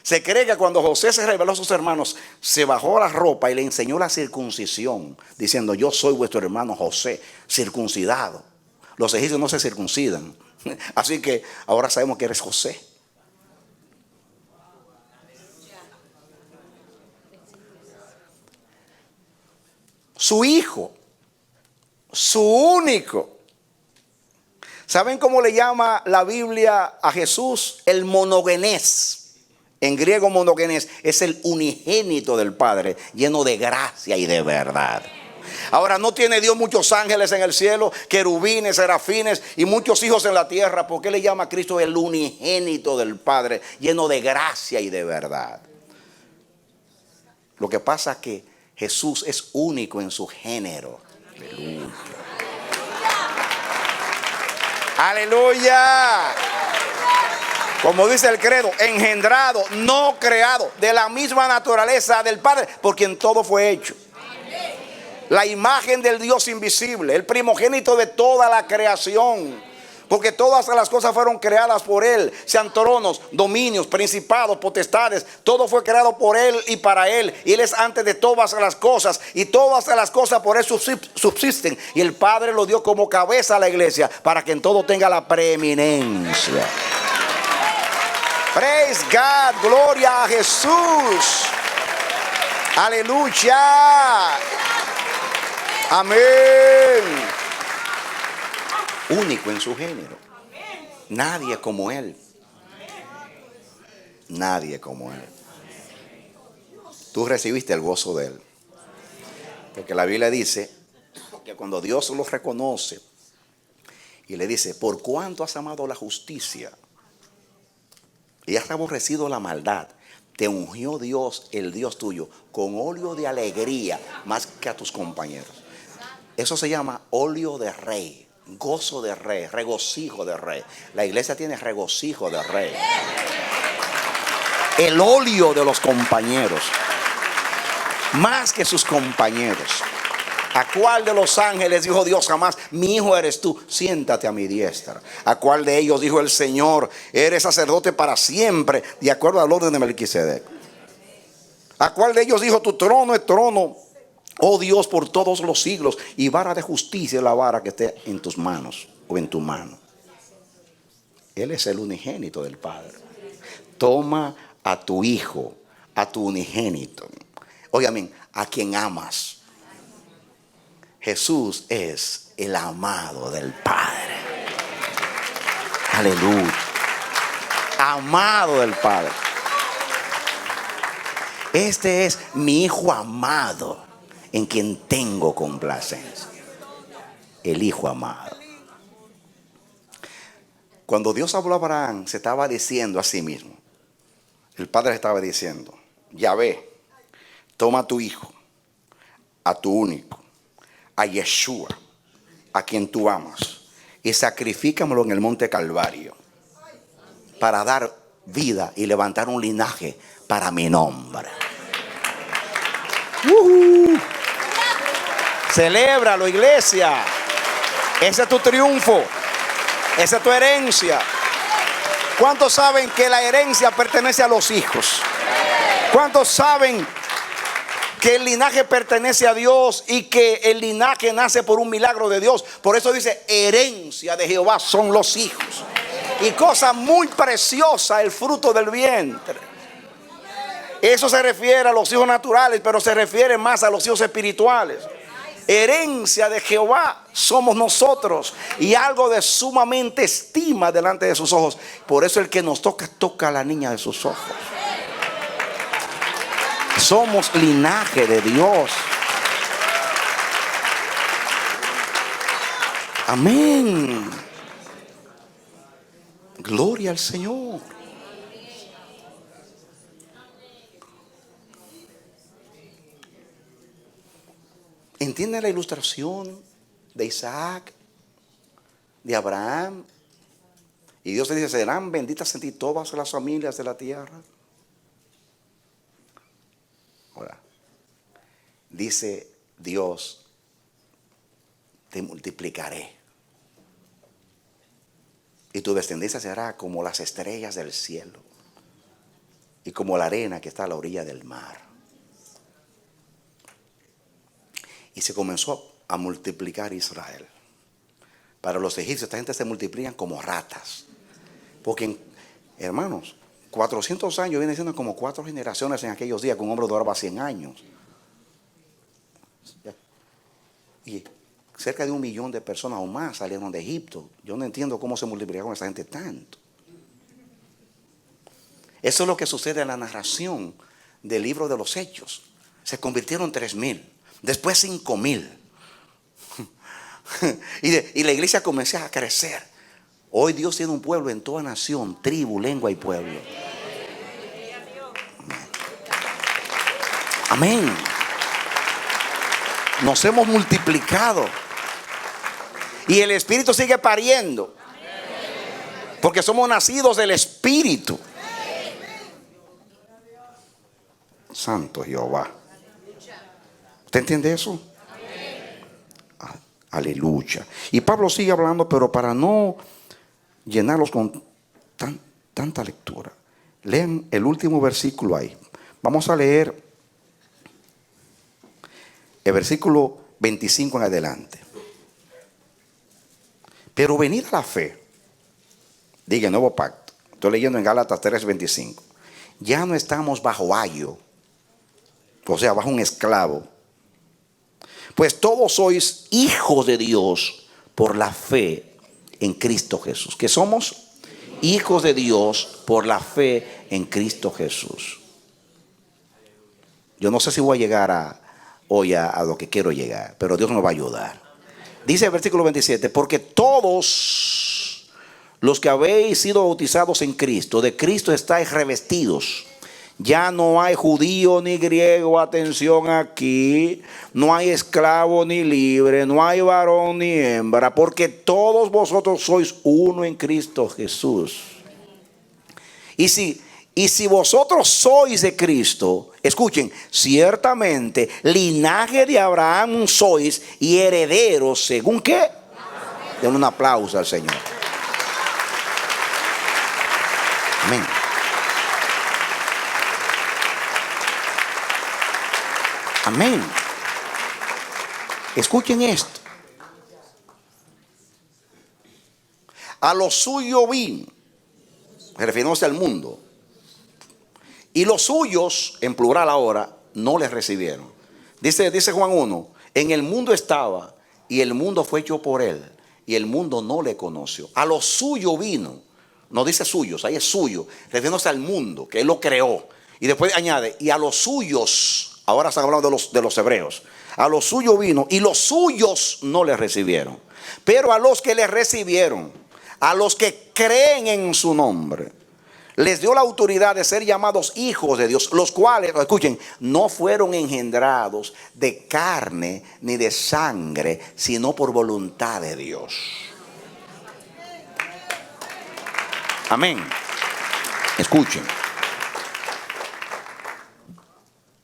Se cree que cuando José se reveló a sus hermanos, se bajó la ropa y le enseñó la circuncisión, diciendo, yo soy vuestro hermano José, circuncidado. Los egipcios no se circuncidan. Así que ahora sabemos que eres José. Su hijo, su único. ¿Saben cómo le llama la Biblia a Jesús? El monogenés. En griego monogenés es el unigénito del Padre, lleno de gracia y de verdad. Ahora, no tiene Dios muchos ángeles en el cielo, querubines, serafines y muchos hijos en la tierra. ¿Por qué le llama a Cristo el unigénito del Padre, lleno de gracia y de verdad? Lo que pasa es que Jesús es único en su género. Aleluya. Aleluya. Como dice el credo, engendrado, no creado, de la misma naturaleza del Padre, por quien todo fue hecho. La imagen del Dios invisible, el primogénito de toda la creación. Porque todas las cosas fueron creadas por Él, sean tronos, dominios, principados, potestades. Todo fue creado por Él y para Él. Y Él es antes de todas las cosas. Y todas las cosas por Él subsisten. Y el Padre lo dio como cabeza a la iglesia, para que en todo tenga la preeminencia. Praise God, gloria a Jesús. Aleluya. Amén. Único en su género. Nadie como Él. Nadie como Él. Tú recibiste el gozo de Él. Porque la Biblia dice que cuando Dios los reconoce y le dice, por cuánto has amado la justicia y has aborrecido la maldad, te ungió Dios, el Dios tuyo, con óleo de alegría más que a tus compañeros. Eso se llama óleo de rey, gozo de rey, regocijo de rey. La iglesia tiene regocijo de rey. El óleo de los compañeros, más que sus compañeros. ¿A cuál de los ángeles dijo Dios jamás, mi hijo eres tú, siéntate a mi diestra? ¿A cuál de ellos dijo el Señor, eres sacerdote para siempre, de acuerdo al orden de Melquisedec? ¿A cuál de ellos dijo, tu trono es trono, oh Dios, por todos los siglos, y vara de justicia es la vara que esté en tus manos o en tu mano? Él es el unigénito del Padre. Toma a tu hijo, a tu unigénito, óigame, a quien amas. Jesús es el amado del Padre. Aleluya. Amado del Padre. Este es mi hijo amado, en quien tengo complacencia. El hijo amado. Cuando Dios habló a Abraham, se estaba diciendo a sí mismo. El Padre estaba diciendo, Yahvé, toma a tu hijo, a tu único, a Yeshua, a quien tú amas, y sacrifícamelo en el monte Calvario, para dar vida y levantar un linaje para mi nombre. Celébralo, iglesia. Ese es tu triunfo. Esa es tu herencia. ¿Cuántos saben que la herencia pertenece a los hijos? ¿Cuántos saben que el linaje pertenece a Dios y que el linaje nace por un milagro de Dios? Por eso dice, herencia de Jehová son los hijos. Y cosa muy preciosa, el fruto del vientre. Eso se refiere a los hijos naturales, pero se refiere más a los hijos espirituales. Herencia de Jehová somos nosotros, y algo de sumamente estima delante de sus ojos. Por eso el que nos toca, toca a la niña de sus ojos. Somos linaje de Dios. Amén. Gloria al Señor. ¿Entiende la ilustración de Isaac, de Abraham? Y Dios le dice, serán benditas en ti todas las familias de la tierra. Ahora, dice Dios, te multiplicaré. Y tu descendencia será como las estrellas del cielo y como la arena que está a la orilla del mar. Y se comenzó a multiplicar Israel. Para los egipcios esta gente se multiplican como ratas. Porque, hermanos, 400 años viene siendo como 4 generaciones en aquellos días, que un hombre duraba 100 años. Y cerca de 1 millón de personas o más salieron de Egipto. Yo no entiendo cómo se multiplicaron esa gente tanto. Eso es lo que sucede en la narración del libro de los Hechos. Se convirtieron 3,000, después 5,000. Y la iglesia comenzó a crecer. Hoy Dios tiene un pueblo en toda nación, tribu, lengua y pueblo. Amén. Nos hemos multiplicado. Y el Espíritu sigue pariendo. Porque somos nacidos del Espíritu. Santo Jehová. ¿Usted entiende eso? Aleluya. Y Pablo sigue hablando, pero para no llenarlos con tanta lectura, lean el último versículo ahí. Vamos a leer el versículo 25 en adelante. Pero venida la fe, diga el nuevo pacto. Estoy leyendo en Gálatas 3:25. Ya no estamos bajo ayo, o sea, bajo un esclavo. Pues todos sois hijos de Dios por la fe en Cristo Jesús. ¿Qué somos? Hijos de Dios por la fe en Cristo Jesús. Yo no sé si voy a llegar hoy a lo que quiero llegar, pero Dios me va a ayudar. Dice el versículo 27, porque todos los que habéis sido bautizados en Cristo, de Cristo estáis revestidos. Ya no hay judío ni griego, atención aquí, no hay esclavo ni libre, no hay varón ni hembra, porque todos vosotros sois uno en Cristo Jesús. Y si vosotros sois de Cristo, escuchen, ciertamente linaje de Abraham sois y herederos, ¿según qué? Den un aplauso al Señor. Amén. Amén. Escuchen esto. A lo suyo vino, refiriéndose al mundo, y los suyos, en plural ahora, no les recibieron. Dice Juan 1, en el mundo estaba, y el mundo fue hecho por él, y el mundo no le conoció. A lo suyo vino, no dice suyos, ahí es suyo, refiriéndose al mundo, que él lo creó. Y después añade, y a los suyos. Ahora están hablando de los hebreos. A los suyos vino y los suyos no le recibieron. Pero a los que le recibieron, a los que creen en su nombre, les dio la autoridad de ser llamados hijos de Dios, los cuales, escuchen, no fueron engendrados de carne ni de sangre, sino por voluntad de Dios. Amén. Escuchen.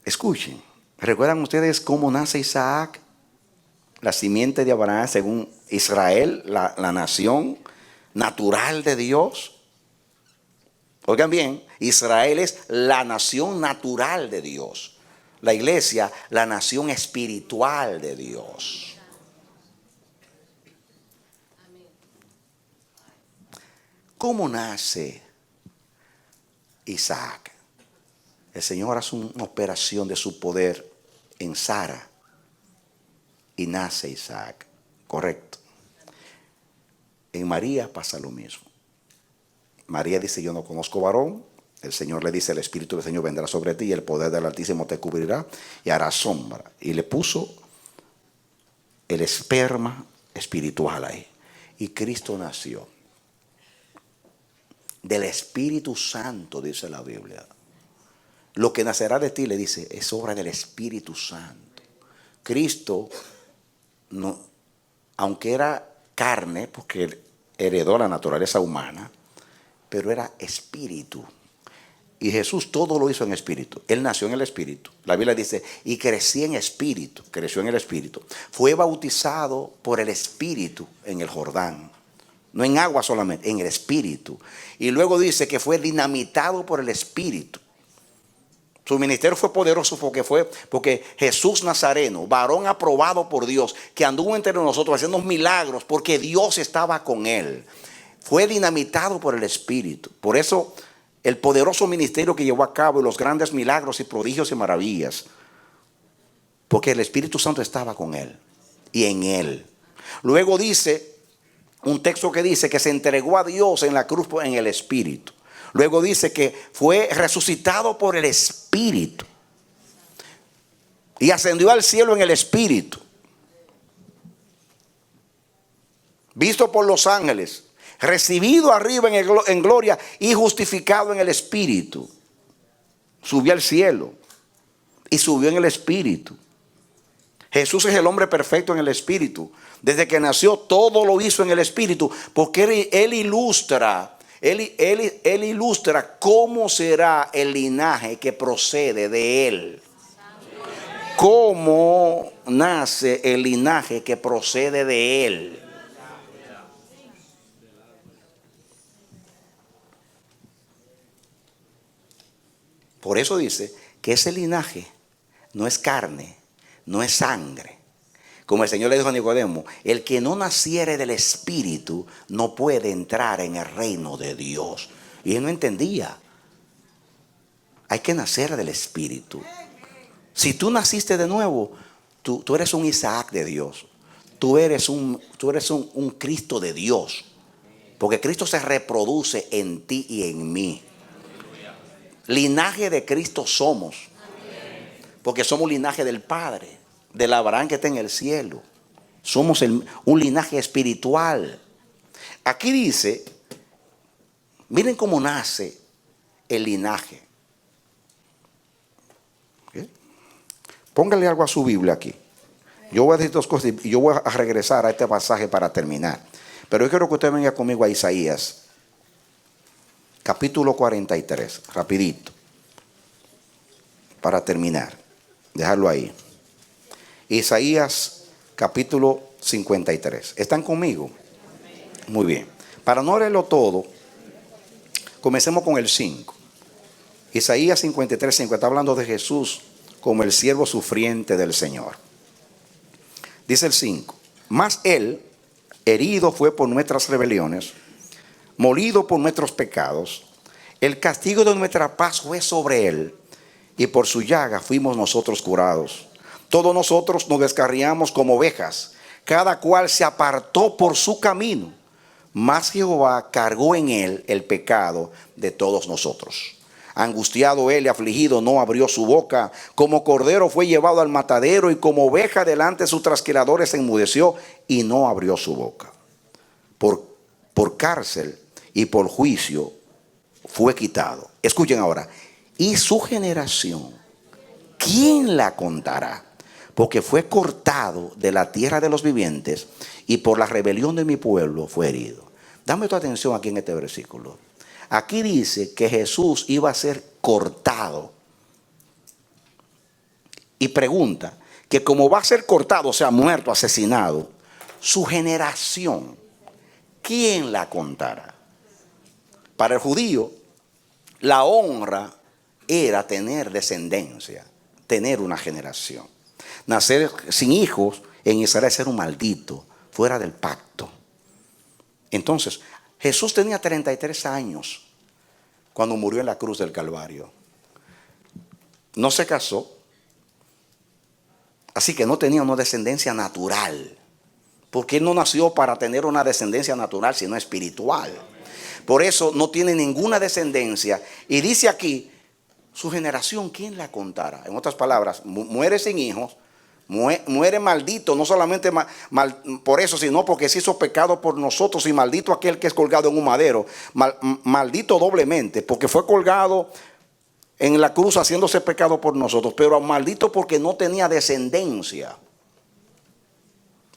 Escuchen, ¿recuerdan ustedes cómo nace Isaac? La simiente de Abraham según Israel, la nación natural de Dios. Oigan bien, Israel es la nación natural de Dios. La iglesia, la nación espiritual de Dios. ¿Cómo nace Isaac? El Señor hace una operación de su poder en Sara y nace Isaac, correcto. En María pasa lo mismo. María dice, yo no conozco varón. El Señor le dice, el Espíritu del Señor vendrá sobre ti y el poder del Altísimo te cubrirá y hará sombra. Y le puso el esperma espiritual ahí. Y Cristo nació del Espíritu Santo, dice la Biblia. Lo que nacerá de ti, le dice, es obra del Espíritu Santo. Cristo, no, aunque era carne, porque heredó la naturaleza humana, pero era espíritu. Y Jesús todo lo hizo en espíritu. Él nació en el espíritu. La Biblia dice, y creció en espíritu. Creció en el espíritu. Fue bautizado por el Espíritu en el Jordán. No en agua solamente, en el Espíritu. Y luego dice que fue dinamitado por el Espíritu. Su ministerio fue poderoso porque Jesús Nazareno, varón aprobado por Dios, que anduvo entre nosotros haciendo milagros porque Dios estaba con él. Fue dinamitado por el Espíritu. Por eso el poderoso ministerio que llevó a cabo y los grandes milagros y prodigios y maravillas. Porque el Espíritu Santo estaba con él y en él. Luego dice un texto que dice que se entregó a Dios en la cruz en el Espíritu. Luego dice que fue resucitado por el Espíritu y ascendió al cielo en el Espíritu, visto por los ángeles, recibido arriba en gloria y justificado en el Espíritu. Subió al cielo y subió en el Espíritu. Jesús es el hombre perfecto en el Espíritu. Desde que nació todo lo hizo en el Espíritu, porque Él ilustra cómo será el linaje que procede de Él. Cómo nace el linaje que procede de Él. Por eso dice que ese linaje no es carne, no es sangre. Como el Señor le dijo a Nicodemo, el que no naciere del Espíritu no puede entrar en el reino de Dios. Y él no entendía. Hay que nacer del Espíritu. Si tú naciste de nuevo, tú eres un Isaac de Dios. Tú eres un Cristo de Dios. Porque Cristo se reproduce en ti y en mí. Linaje de Cristo somos. Porque somos linaje del Padre, del Abraham que está en el cielo. Somos un linaje espiritual. Aquí dice, miren cómo nace el linaje. ¿Okay? Póngale algo a su Biblia aquí. Yo voy a decir dos cosas y yo voy a regresar a este pasaje para terminar. Pero yo quiero que usted venga conmigo a Isaías, capítulo 43, rapidito, para terminar. Dejarlo ahí. Isaías capítulo 53. ¿Están conmigo? Muy bien. Para no leerlo todo, comencemos con el 5. Isaías 53, 5 está hablando de Jesús como el siervo sufriente del Señor. Dice el 5. Mas Él, herido fue por nuestras rebeliones, molido por nuestros pecados. El castigo de nuestra paz fue sobre Él, y por su llaga fuimos nosotros curados. Todos nosotros nos descarriamos como ovejas, cada cual se apartó por su camino, mas Jehová cargó en él el pecado de todos nosotros. Angustiado él y afligido no abrió su boca, como cordero fue llevado al matadero y como oveja delante de sus trasquiladores se enmudeció y no abrió su boca. Por cárcel y por juicio fue quitado. Escuchen ahora. Y su generación, ¿quién la contará? Porque fue cortado de la tierra de los vivientes y por la rebelión de mi pueblo fue herido. Dame tu atención aquí en este versículo. Aquí dice que Jesús iba a ser cortado. Y pregunta que como va a ser cortado, o sea, muerto, asesinado, su generación, ¿quién la contará? Para el judío, la honra era tener descendencia, tener una generación. Nacer sin hijos en Israel es ser un maldito, fuera del pacto. Entonces, Jesús tenía 33 años cuando murió en la cruz del Calvario. No se casó, así que no tenía una descendencia natural, porque él no nació para tener una descendencia natural, sino espiritual. Por eso no tiene ninguna descendencia. Y dice aquí, su generación, ¿quién la contará? En otras palabras, muere sin hijos, muere maldito, no solamente por eso, sino porque se hizo pecado por nosotros, y maldito aquel que es colgado en un madero. Maldito doblemente, porque fue colgado en la cruz haciéndose pecado por nosotros, pero maldito porque no tenía descendencia.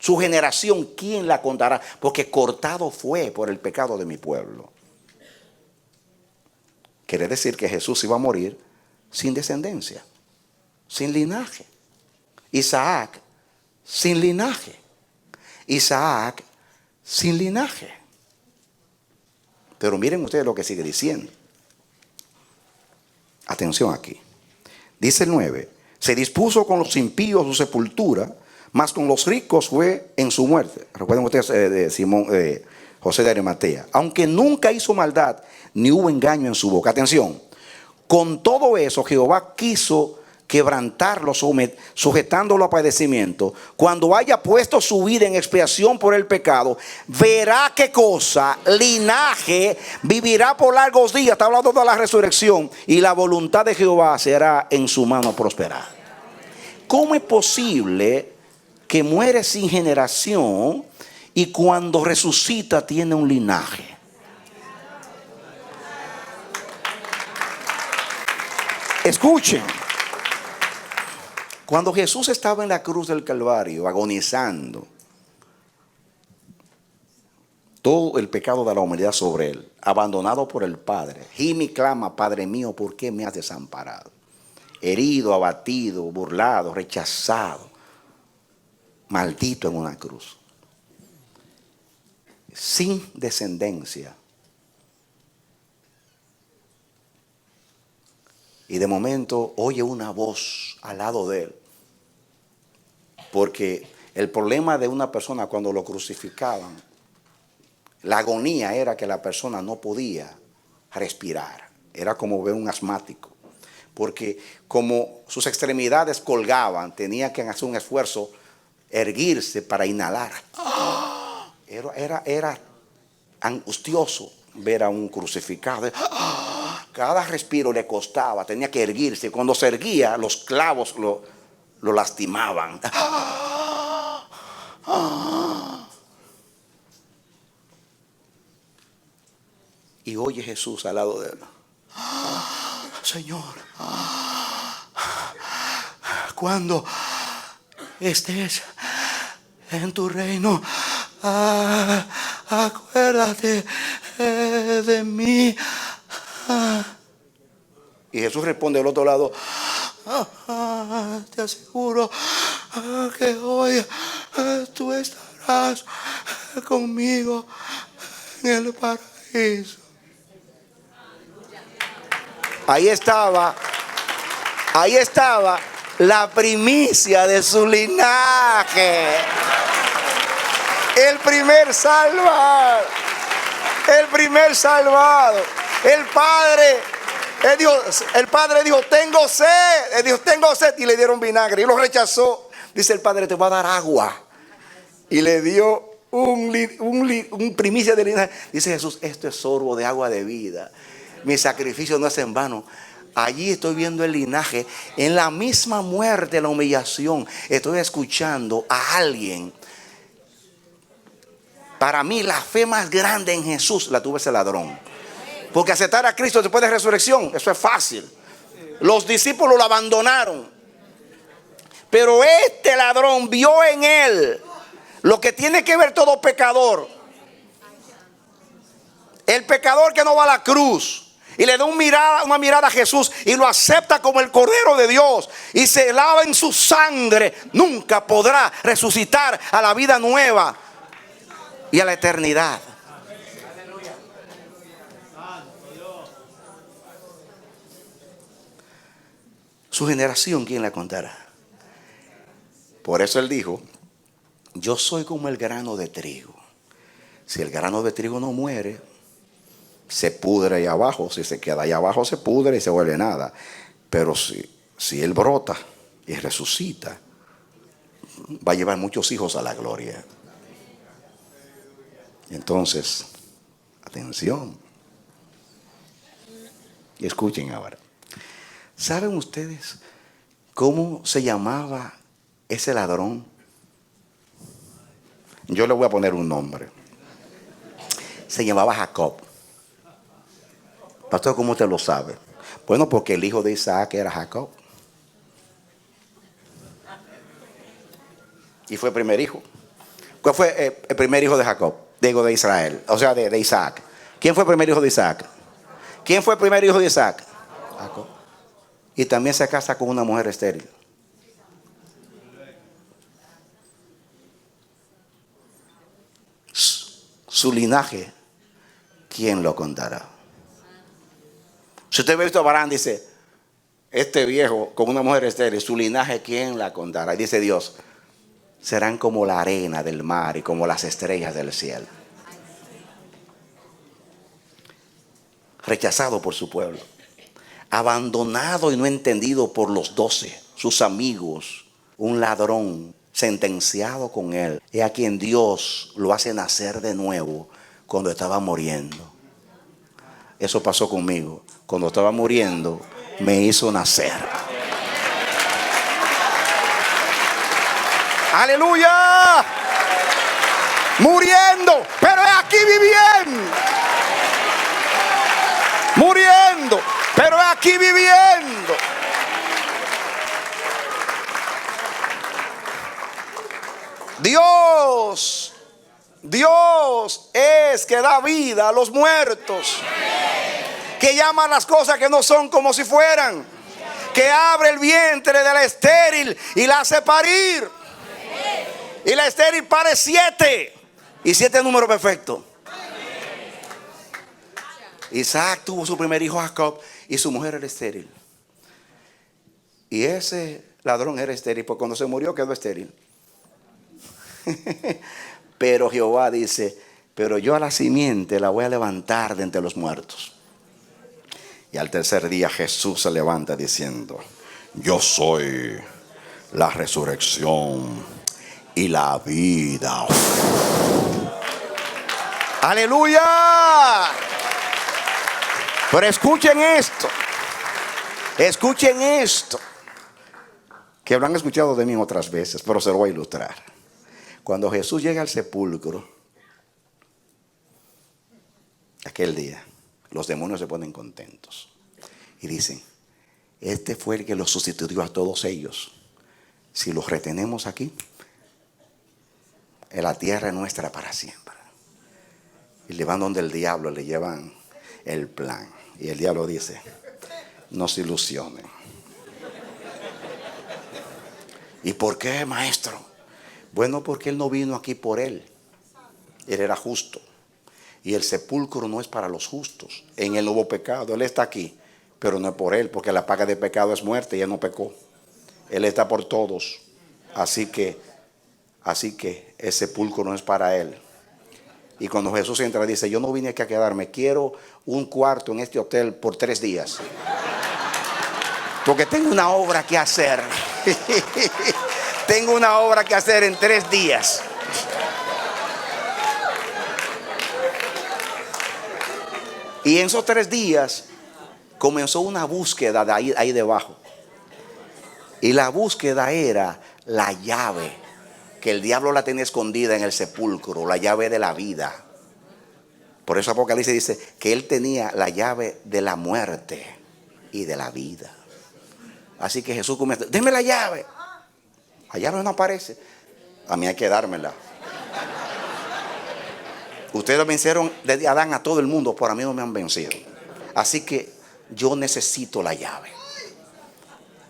Su generación, ¿quién la contará? Porque cortado fue por el pecado de mi pueblo. Quiere decir que Jesús iba a morir sin descendencia, sin linaje. Isaac, sin linaje. Isaac, sin linaje. Pero miren ustedes lo que sigue diciendo. Atención aquí. Dice el 9. Se dispuso con los impíos su sepultura, mas con los ricos fue en su muerte. Recuerden ustedes de Simón, José de Arimatea. Aunque nunca hizo maldad, ni hubo engaño en su boca. Atención. Con todo eso, Jehová quiso quebrantarlo, sujetándolo a padecimiento. Cuando haya puesto su vida en expiación por el pecado, verá qué cosa, linaje, vivirá por largos días. Está hablando de la resurrección. Y la voluntad de Jehová será en su mano prosperar. ¿Cómo es posible que muere sin generación y cuando resucita tiene un linaje? Escuchen. Cuando Jesús estaba en la cruz del Calvario, agonizando, todo el pecado de la humanidad sobre él, abandonado por el Padre, gime y clama: Padre mío, ¿por qué me has desamparado? Herido, abatido, burlado, rechazado, maldito en una cruz, sin descendencia. Y de momento oye una voz al lado de él. Porque el problema de una persona cuando lo crucificaban, la agonía era que la persona no podía respirar. Era como ver un asmático. Porque como sus extremidades colgaban, tenía que hacer un esfuerzo, erguirse para inhalar. Era angustioso ver a un crucificado. Cada respiro le costaba, tenía que erguirse. Cuando se erguía, los clavos lo lastimaban. Y oye Jesús al lado de él: Señor, cuando estés en tu reino, acuérdate de mí. Y Jesús responde al otro lado: te aseguro que hoy tú estarás conmigo en el paraíso. Ahí estaba la primicia de su linaje. El primer salvado. El padre dijo: tengo sed. Él dijo: tengo sed. Y le dieron vinagre. Y lo rechazó. Dice el padre: te voy a dar agua. Y le dio un primicia de linaje. Dice Jesús: esto es sorbo de agua de vida. Mi sacrificio no es en vano. Allí estoy viendo el linaje. En la misma muerte, la humillación, estoy escuchando a alguien. Para mí la fe más grande en Jesús la tuvo ese ladrón. Porque aceptar a Cristo después de resurrección, eso es fácil. Los discípulos lo abandonaron. Pero este ladrón vio en él lo que tiene que ver todo pecador. El pecador que no va a la cruz y le da una mirada a Jesús y lo acepta como el Cordero de Dios y se lava en su sangre, nunca podrá resucitar a la vida nueva y a la eternidad. Su generación, ¿quién la contará? Por eso él dijo: yo soy como el grano de trigo. Si el grano de trigo no muere, se pudre ahí abajo. Si se queda ahí abajo, se pudre y se vuelve nada. Pero si él brota y resucita, va a llevar muchos hijos a la gloria. Entonces, atención. Y escuchen ahora. ¿Saben ustedes cómo se llamaba ese ladrón? Yo le voy a poner un nombre. Se llamaba Jacob. Pastor, ¿cómo usted lo sabe? Bueno, porque el hijo de Isaac era Jacob. Y fue el primer hijo. ¿Cuál fue el primer hijo de Jacob? Digo, de Israel. O sea, de Isaac. ¿Quién fue el primer hijo de Isaac? ¿Quién fue el primer hijo de Isaac? Jacob. Y también se casa con una mujer estéril. Su linaje, ¿quién lo contará? Si usted ve esto a Abraham, dice: este viejo con una mujer estéril, su linaje, ¿quién la contará? Y dice Dios, serán como la arena del mar y como las estrellas del cielo. Rechazado por su pueblo, abandonado y no entendido por los 12, sus amigos, un ladrón, sentenciado con él. Es a quien Dios lo hace nacer de nuevo cuando estaba muriendo. Eso pasó conmigo. Cuando estaba muriendo, me hizo nacer. ¡Aleluya! Muriendo, pero es aquí viviendo. Muriendo, pero es aquí viviendo. Dios es que da vida a los muertos, que llama a las cosas que no son como si fueran, que abre el vientre de la estéril y la hace parir. Y la estéril pare 7, y 7 es número perfecto. Isaac tuvo su primer hijo Jacob y su mujer era estéril. Y ese ladrón era estéril, porque cuando se murió quedó estéril. Pero Jehová dice, pero yo a la simiente la voy a levantar de entre los muertos. Y al tercer día Jesús se levanta diciendo, yo soy la resurrección y la vida. ¡Aleluya! Pero escuchen esto, que habrán escuchado de mí otras veces, pero se lo voy a ilustrar. Cuando Jesús llega al sepulcro, aquel día, los demonios se ponen contentos y dicen, este fue el que los sustituyó a todos ellos. Si los retenemos aquí, en la tierra es nuestra para siempre. Y le van donde el diablo, le llevan el plan. Y el diablo dice, no se ilusionen. ¿Y por qué, maestro? Bueno, porque él no vino aquí por él. Él era justo. Y el sepulcro no es para los justos. En él no hubo pecado. Él está aquí, pero no es por él, porque la paga de pecado es muerte y él no pecó. Él está por todos. Así que el sepulcro no es para él. Y cuando Jesús entra dice, yo no vine aquí a quedarme, quiero un cuarto en este hotel por 3 días. Porque tengo una obra que hacer. Tengo una obra que hacer en 3 días. Y en esos 3 días comenzó una búsqueda de ahí debajo. Y la búsqueda era la llave, que el diablo la tenía escondida en el sepulcro, la llave de la vida. Por eso Apocalipsis dice que él tenía la llave de la muerte y de la vida. Así que Jesús comienza, deme la llave. La llave no aparece. A mí hay que dármela. Ustedes vencieron desde Adán a todo el mundo, pero a mí no me han vencido. Así que yo necesito la llave.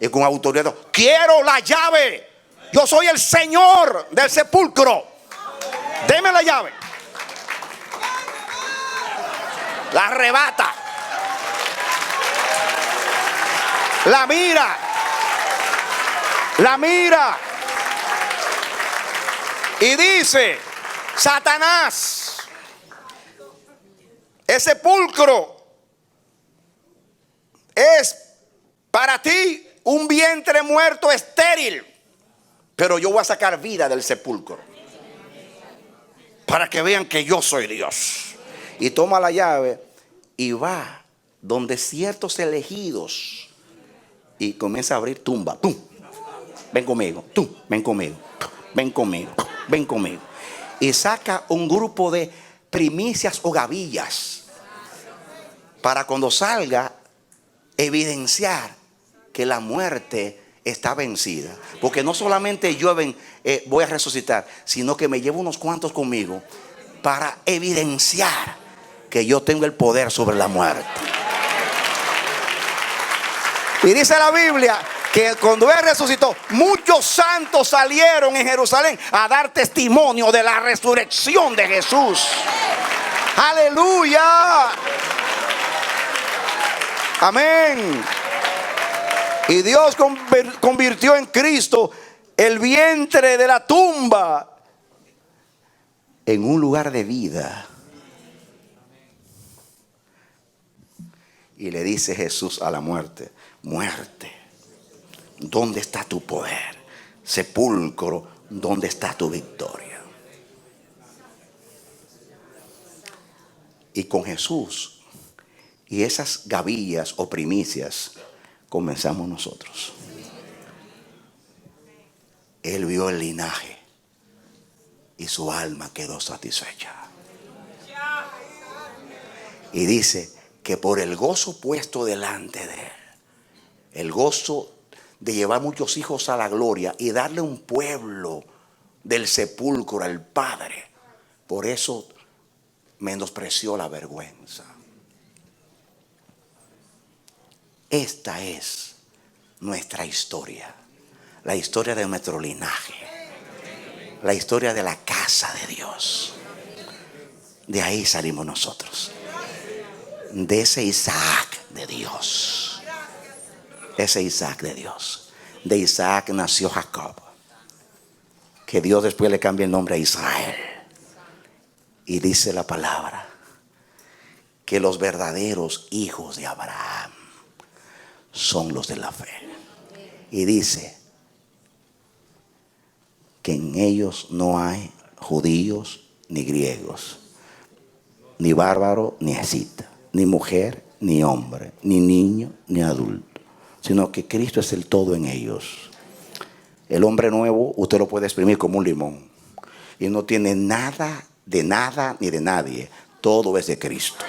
Y con autoridad, quiero la llave. Yo soy el Señor del sepulcro. Deme la llave. La arrebata. La mira. La mira. Y dice, Satanás, el sepulcro es para ti un vientre muerto estéril. Pero yo voy a sacar vida del sepulcro para que vean que yo soy Dios. Y toma la llave y va donde ciertos elegidos y comienza a abrir tumba. ¡Tum! Ven conmigo. ¡Tum! Ven conmigo. Ven conmigo. Ven conmigo. Y saca un grupo de primicias o gavillas para cuando salga evidenciar que la muerte está vencida. Porque no solamente yo voy a resucitar, sino que me llevo unos cuantos conmigo para evidenciar que yo tengo el poder sobre la muerte. Y dice la Biblia que cuando él resucitó, muchos santos salieron en Jerusalén a dar testimonio de la resurrección de Jesús. Aleluya. Amén. Y Dios convirtió en Cristo el vientre de la tumba en un lugar de vida. Y le dice Jesús a la muerte: muerte, ¿dónde está tu poder? Sepulcro, ¿dónde está tu victoria? Y con Jesús y esas gavillas o primicias comenzamos nosotros. Él vio el linaje y su alma quedó satisfecha. Y dice que por el gozo puesto delante de él, el gozo de llevar muchos hijos a la gloria y darle un pueblo del sepulcro al Padre, por eso menospreció la vergüenza. Esta es nuestra historia, la historia de nuestro linaje, la historia de la casa de Dios. De ahí salimos nosotros, de ese Isaac de Dios. Ese Isaac de Dios. De Isaac nació Jacob, que Dios después le cambia el nombre a Israel. Y dice la palabra que los verdaderos hijos de Abraham son los de la fe. Y dice que en ellos no hay judíos ni griegos, ni bárbaro ni escita, ni mujer ni hombre, ni niño ni adulto, sino que Cristo es el todo en ellos. El hombre nuevo usted lo puede exprimir como un limón y no tiene nada de nada ni de nadie. Todo es de Cristo.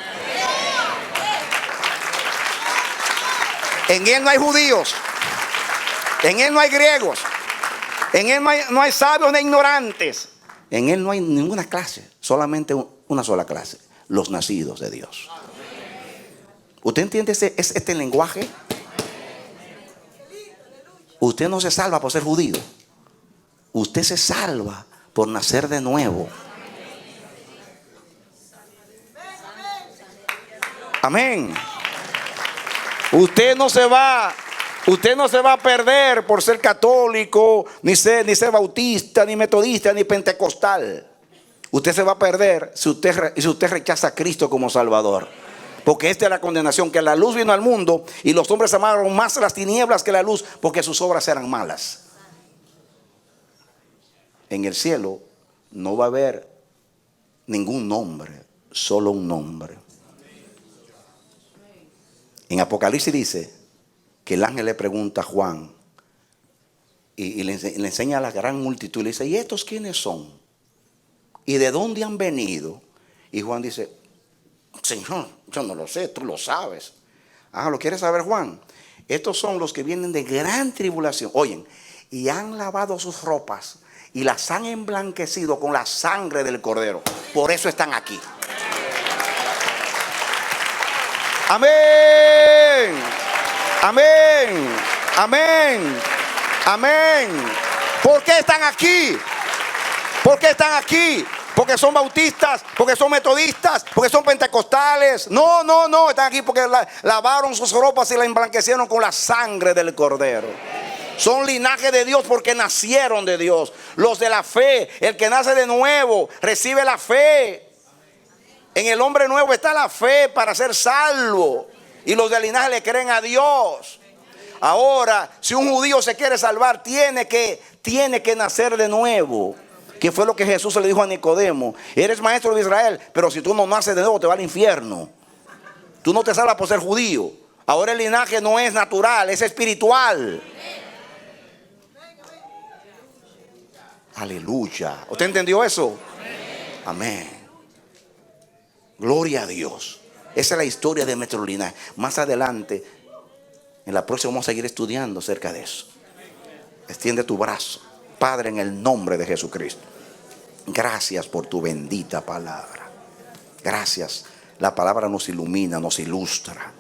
En Él no hay judíos, en Él no hay griegos, en Él no hay sabios ni ignorantes. En Él no hay ninguna clase, solamente una sola clase: los nacidos de Dios. ¿Usted entiende este lenguaje? Usted no se salva por ser judío, usted se salva por nacer de nuevo. Amén. Usted no se va a perder por ser católico, ni ser bautista, ni metodista, ni pentecostal. Usted se va a perder si usted rechaza a Cristo como Salvador. Porque esta es la condenación, que la luz vino al mundo y los hombres amaron más las tinieblas que la luz, porque sus obras eran malas. En el cielo no va a haber ningún nombre, solo un nombre. En Apocalipsis dice que el ángel le pregunta a Juan y le enseña a la gran multitud y le dice: ¿y estos quiénes son? ¿Y de dónde han venido? Y Juan dice: Señor, yo no lo sé, tú lo sabes. ¿Lo quieres saber, Juan? Estos son los que vienen de gran tribulación. Oyen, y han lavado sus ropas y las han emblanquecido con la sangre del Cordero. Por eso están aquí. Amén. Amén. Amén. Amén. ¿Por qué están aquí? ¿Por qué están aquí? Porque son bautistas, porque son metodistas, porque son pentecostales. No, están aquí porque lavaron sus ropas y las emblanquecieron con la sangre del Cordero. Son linaje de Dios porque nacieron de Dios. Los de la fe, el que nace de nuevo, recibe la fe. En el hombre nuevo está la fe para ser salvo. Y los del linaje le creen a Dios. Ahora, si un judío se quiere salvar, tiene que nacer de nuevo. Que fue lo que Jesús le dijo a Nicodemo: eres maestro de Israel, pero si tú no naces de nuevo te va al infierno. Tú no te salvas por ser judío. Ahora el linaje no es natural, es espiritual. Aleluya. ¿Usted entendió eso? Amén. Gloria a Dios. Esa es la historia de nuestro linaje. Más adelante, en la próxima, vamos a seguir estudiando acerca de eso. Extiende tu brazo. Padre, en el nombre de Jesucristo, gracias por tu bendita palabra. Gracias. La palabra nos ilumina, nos ilustra.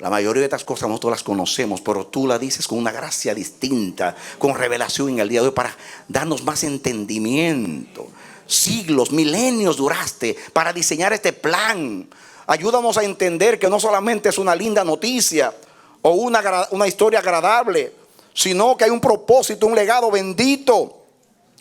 La mayoría de estas cosas nosotros las conocemos, pero tú la dices con una gracia distinta, con revelación en el día de hoy, para darnos más entendimiento. Siglos, milenios duraste para diseñar este plan. Ayúdanos a entender que no solamente es una linda noticia, o una historia agradable, sino que hay un propósito, un legado bendito.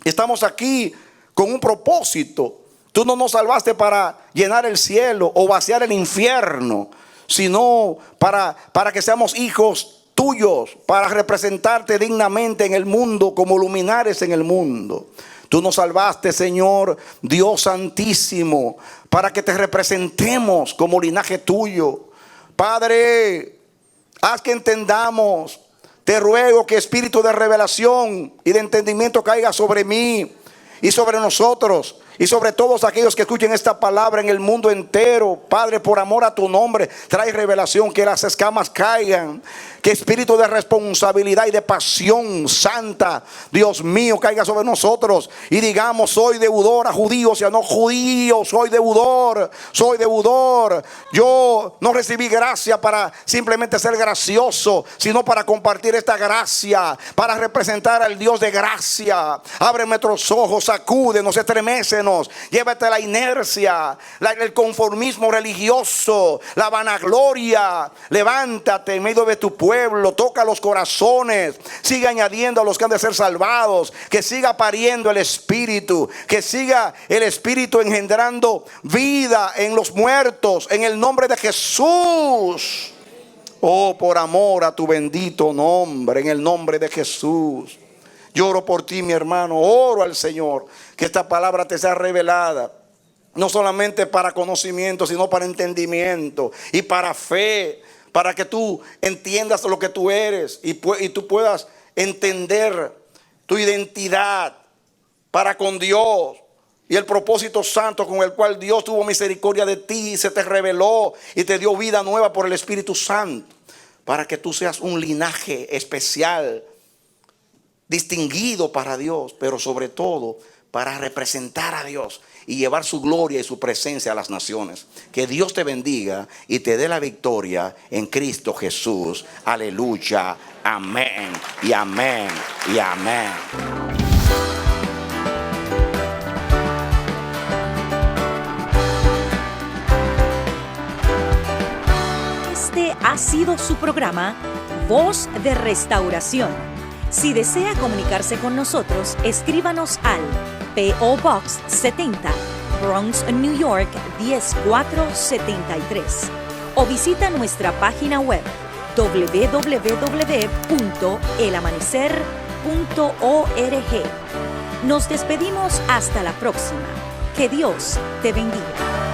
Estamos aquí con un propósito. Tú no nos salvaste para llenar el cielo o vaciar el infierno, sino para que seamos hijos tuyos, para representarte dignamente en el mundo como luminares en el mundo. Tú nos salvaste, Señor, Dios Santísimo, para que te representemos como linaje tuyo. Padre, haz que entendamos. Te ruego que espíritu de revelación y de entendimiento caiga sobre mí y sobre nosotros y sobre todos aquellos que escuchen esta palabra en el mundo entero. Padre, por amor a tu nombre, trae revelación, que las escamas caigan, que espíritu de responsabilidad y de pasión santa, Dios mío, caiga sobre nosotros y digamos: soy deudor a judíos y a no judíos, soy deudor. Yo no recibí gracia para simplemente ser gracioso, sino para compartir esta gracia, para representar al Dios de gracia. Abre nuestros ojos, sacúdenos, estremecenos, llévate la inercia, el conformismo religioso, la vanagloria. Levántate en medio de tu pueblo, toca los corazones, sigue añadiendo a los que han de ser salvados, que siga pariendo el Espíritu, que siga el Espíritu engendrando vida en los muertos, en el nombre de Jesús. Oh, por amor a tu bendito nombre, en el nombre de Jesús. Lloro por ti, mi hermano, oro al Señor que esta palabra te sea revelada, no solamente para conocimiento, sino para entendimiento y para fe, para que tú entiendas lo que tú eres y tú puedas entender tu identidad para con Dios y el propósito santo con el cual Dios tuvo misericordia de ti y se te reveló y te dio vida nueva por el Espíritu Santo, para que tú seas un linaje especial, distinguido para Dios, pero sobre todo para representar a Dios y llevar su gloria y su presencia a las naciones. Que Dios te bendiga y te dé la victoria en Cristo Jesús. Aleluya, amén y amén y amén. Este ha sido su programa Voz de Restauración. Si desea comunicarse con nosotros, escríbanos al P.O. Box 70, Bronx, New York 10473, o visita nuestra página web www.elamanecer.org. Nos despedimos hasta la próxima. Que Dios te bendiga.